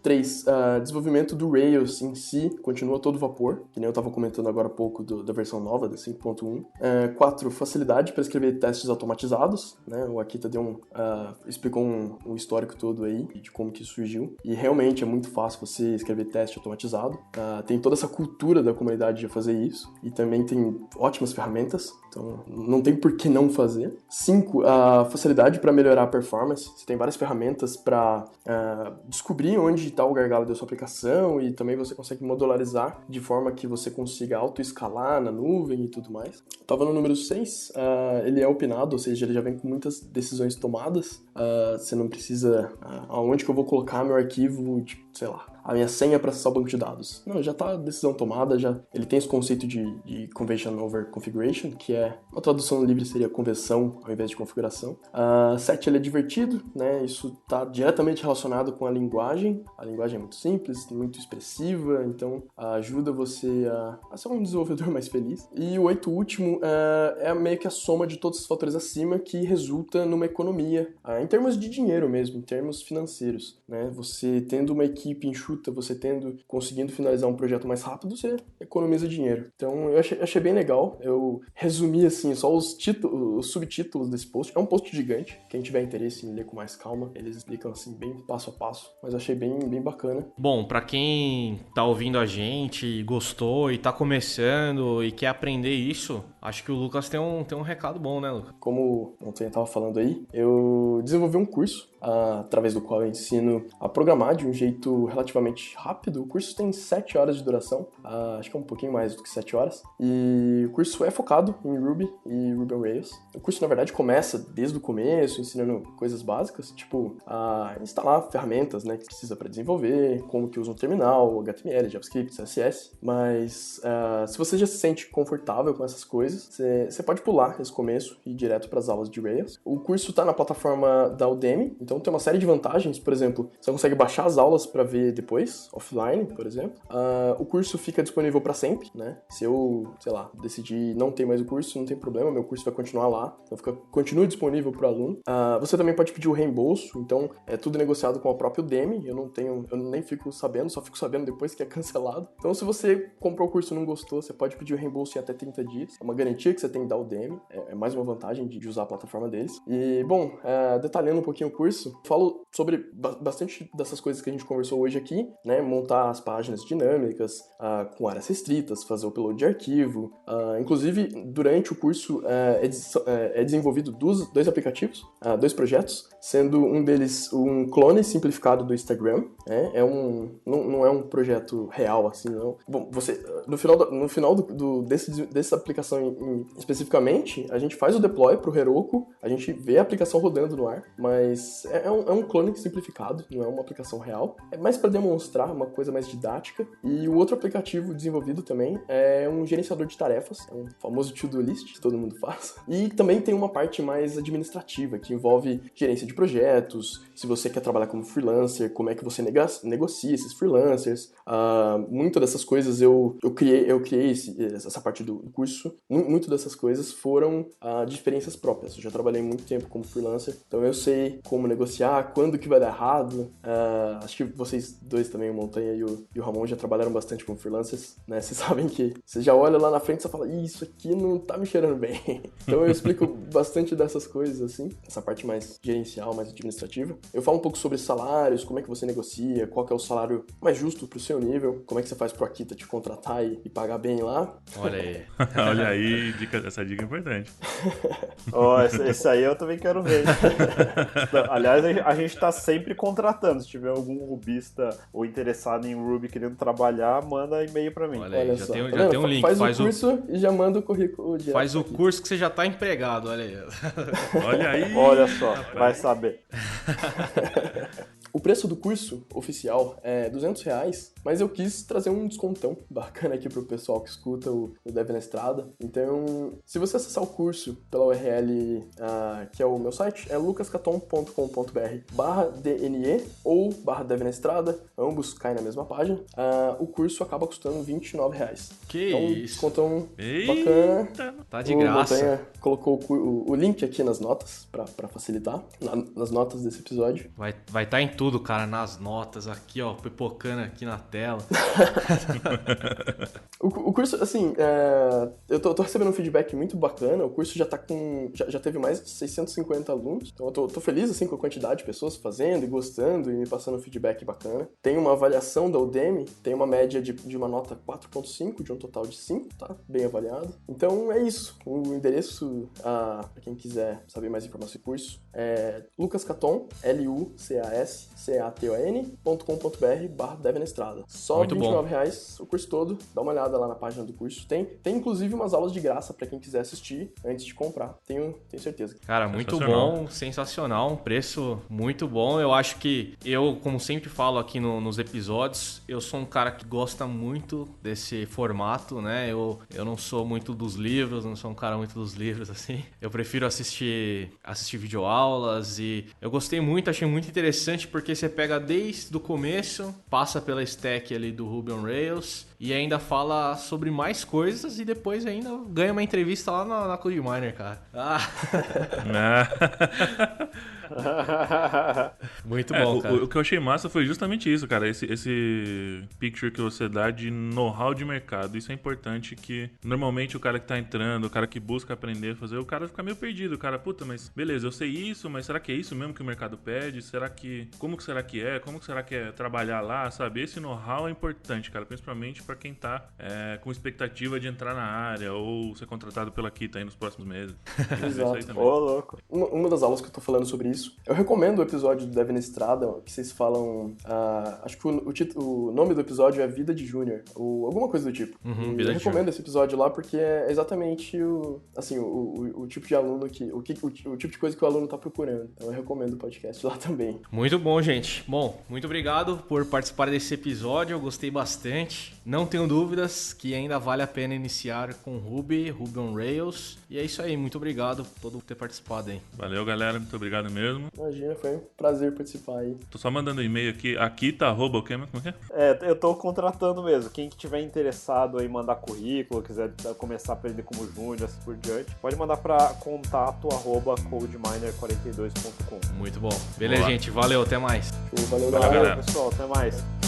3, desenvolvimento do Rails em si continua a todo vapor, que nem eu estava comentando agora há pouco da versão nova, da 5.1. 4, facilidade para escrever testes automatizados, né? O Akita explicou um histórico todo aí de como que isso surgiu, e realmente é muito fácil você escrever teste automatizado. Tem toda essa cultura da comunidade de fazer isso, e também tem ótimas ferramentas, então não tem por que não fazer. 5, a facilidade para melhorar a performance. Você tem várias ferramentas para descobrir onde está o gargalo da sua aplicação, e também você consegue modularizar de forma que você consiga auto-escalar na nuvem e tudo mais. Estava no número 6, ele é opinado, ou seja, ele já vem com muitas decisões tomadas. Você não precisa aonde que eu vou colocar meu arquivo, tipo, sei lá, a minha senha para acessar o banco de dados. Não, já está a decisão tomada, ele tem esse conceito de convention over configuration, que é, uma tradução livre seria convenção ao invés de configuração. 7, ele é divertido, né? Isso está diretamente relacionado com a linguagem. A linguagem é muito simples, muito expressiva, então ajuda você a ser um desenvolvedor mais feliz. E o 8, último, é meio que a soma de todos os fatores acima que resulta numa economia, em termos de dinheiro mesmo, em termos financeiros, né? Você tendo uma equipe enxuta, você conseguindo finalizar um projeto mais rápido, você economiza dinheiro. Então eu achei bem legal. Eu resumi assim só os subtítulos desse post. É um post gigante. Quem tiver interesse em ler com mais calma, eles explicam assim bem passo a passo. Mas eu achei bem bacana. Bom, pra quem tá ouvindo a gente, gostou e tá começando e quer aprender isso, acho que o Lucas tem um recado bom, né, Lucas? Como ontem eu tava falando aí, eu desenvolvi um curso através do qual eu ensino a programar de um jeito relativamente rápido. O curso tem 7 horas de duração, acho que é um pouquinho mais do que 7 horas, e o curso é focado em Ruby e Ruby on Rails. O curso, na verdade, começa desde o começo, ensinando coisas básicas, tipo instalar ferramentas, né, que precisa para desenvolver, como que usa um terminal, HTML, JavaScript, CSS, mas se você já se sente confortável com essas coisas, você pode pular esse começo e ir direto para as aulas de Rails. O curso está na plataforma da Udemy, então tem uma série de vantagens. Por exemplo, você consegue baixar as aulas para ver depois, offline, por exemplo. O curso fica disponível para sempre, né? Se eu, sei lá, decidir não ter mais o curso, não tem problema, meu curso vai continuar lá, então continua disponível para o aluno. Você também pode pedir o reembolso, então é tudo negociado com a própria Udemy, eu nem fico sabendo, só fico sabendo depois que é cancelado. Então se você comprou o curso e não gostou, você pode pedir o reembolso em até 30 dias, é uma garantia que você tem da Udemy, é mais uma vantagem de usar a plataforma deles. E, bom, detalhando um pouquinho o curso, falo sobre bastante dessas coisas que a gente conversou hoje aqui, né? Montar as páginas dinâmicas com áreas restritas, fazer o upload de arquivo. Inclusive, durante o curso é desenvolvido dois aplicativos, 2 projetos, sendo um deles um clone simplificado do Instagram. Não é um projeto real, assim, não. Bom, no final dessa aplicação especificamente, a gente faz o deploy pro Heroku, a gente vê a aplicação rodando no ar, mas é um clone simplificado, não é uma aplicação real. É mais para demonstrar uma coisa mais didática. E o outro aplicativo desenvolvido também é um gerenciador de tarefas, é um famoso to-do list que todo mundo faz. E também tem uma parte mais administrativa, que envolve gerência de projetos, se você quer trabalhar como freelancer, como é que você negocia esses freelancers. Muitas dessas coisas eu criei essa parte do curso. Muitas dessas coisas foram de experiências próprias. Eu já trabalhei muito tempo como freelancer, então eu sei como negociar, quando que vai dar errado. Acho que vocês dois também, o Montanha e o Ramon, já trabalharam bastante como freelancers, né? Vocês sabem que você já olha lá na frente e fala, isso aqui não tá me cheirando bem. Então eu explico bastante dessas coisas, assim, essa parte mais gerencial, mais administrativa. Eu falo um pouco sobre salários, como é que você negocia, qual que é o salário mais justo pro seu nível, como é que você faz pro Akita te contratar e pagar bem lá. Olha aí. Olha aí. essa dica é importante. Ó, esse aí eu também quero ver. Aliás, a gente tá sempre contratando. Se tiver algum rubista ou interessado em Ruby querendo trabalhar, manda e-mail pra mim. Olha aí, Olha já só. tem, Tá já vendo? tem um link. Faz o curso e já manda o currículo direto. Faz o aqui. curso que você já tá empregado, olha aí. Olha aí. Olha só, vai saber. O preço do curso oficial é R$200, mas eu quis trazer um descontão bacana aqui pro pessoal que escuta o Dev na Estrada. Então, se você acessar o curso pela URL que é o meu site, é lucascaton.com.br/DNE ou /Dev na Estrada, ambos caem na mesma página, o curso acaba custando R$29. Que então, isso. descontão Eita. bacana. Tá de O graça. Montanha colocou o link aqui nas notas, pra facilitar, nas notas desse episódio. Vai tá em tudo, cara, nas notas, aqui, ó, pipocando aqui na tela. O curso, assim, eu tô recebendo um feedback muito bacana. O curso já tá já teve mais de 650 alunos. Então eu tô feliz, assim, com a quantidade de pessoas fazendo e gostando e me passando um feedback bacana. Tem uma avaliação da Udemy, tem uma média de uma nota 4.5, de um total de 5, tá? Bem avaliado. Então é isso. O endereço, pra quem quiser saber mais informações do curso, é lucascaton, lucascaton.com.br/Dev na Estrada. Só Muito bom. R$29 o curso todo. Dá uma olhada lá na página do curso. Tem inclusive umas aulas de graça pra quem quiser assistir antes de comprar. Tenho certeza. Cara, muito Sensacional. bom, sensacional, um preço muito bom. Eu acho que eu, como sempre falo aqui nos episódios, eu sou um cara que gosta muito desse formato, né? Eu não sou muito dos livros, não sou um cara muito dos livros, assim. Eu prefiro assistir videoaulas e eu gostei muito, achei muito interessante porque você pega desde o começo, passa pela stack ali do Ruby on Rails e ainda fala sobre mais coisas e depois ainda ganha uma entrevista lá na CodeMiner, cara. Muito bom, cara. O que eu achei massa foi justamente isso, cara. Esse picture que você dá de know-how de mercado. Isso é importante, que normalmente o cara que tá entrando, o cara que busca aprender a fazer, o cara fica meio perdido. O cara, puta, mas beleza, eu sei isso, mas será que é isso mesmo que o mercado pede? Como que será que é? Como que será que é trabalhar lá, sabe? Esse know-how é importante, cara, principalmente pra quem tá com expectativa de entrar na área ou ser contratado pela Kita aí nos próximos meses. Isso aí também. Ô, louco. Uma das aulas que eu tô falando sobre isso, eu recomendo o episódio do Dev na Estrada, que vocês falam, acho que o nome do episódio é Vida de Júnior, ou alguma coisa do tipo. Vida Eu de recomendo esse episódio lá porque é exatamente o tipo de aluno o tipo de coisa que o aluno tá procurando. Então eu recomendo o podcast lá também. Muito bom, gente. Bom, muito obrigado por participar desse episódio. Eu gostei bastante. Não tenho dúvidas que ainda vale a pena iniciar com Ruby on Rails. E é isso aí. Muito obrigado por todo ter participado aí. Valeu, galera. Muito obrigado mesmo. Imagina, foi um prazer participar aí. Tô só mandando um e-mail aqui tá arroba o quê? Como é que é? Eu tô contratando mesmo. Quem que tiver interessado em mandar currículo, quiser começar a aprender como júnior, assim por diante, pode mandar pra contato@codeminer42.com. Muito bom. Beleza, Boa. gente. Valeu. Até mais. Valeu, Valeu, galera. galera. Pessoal, até mais.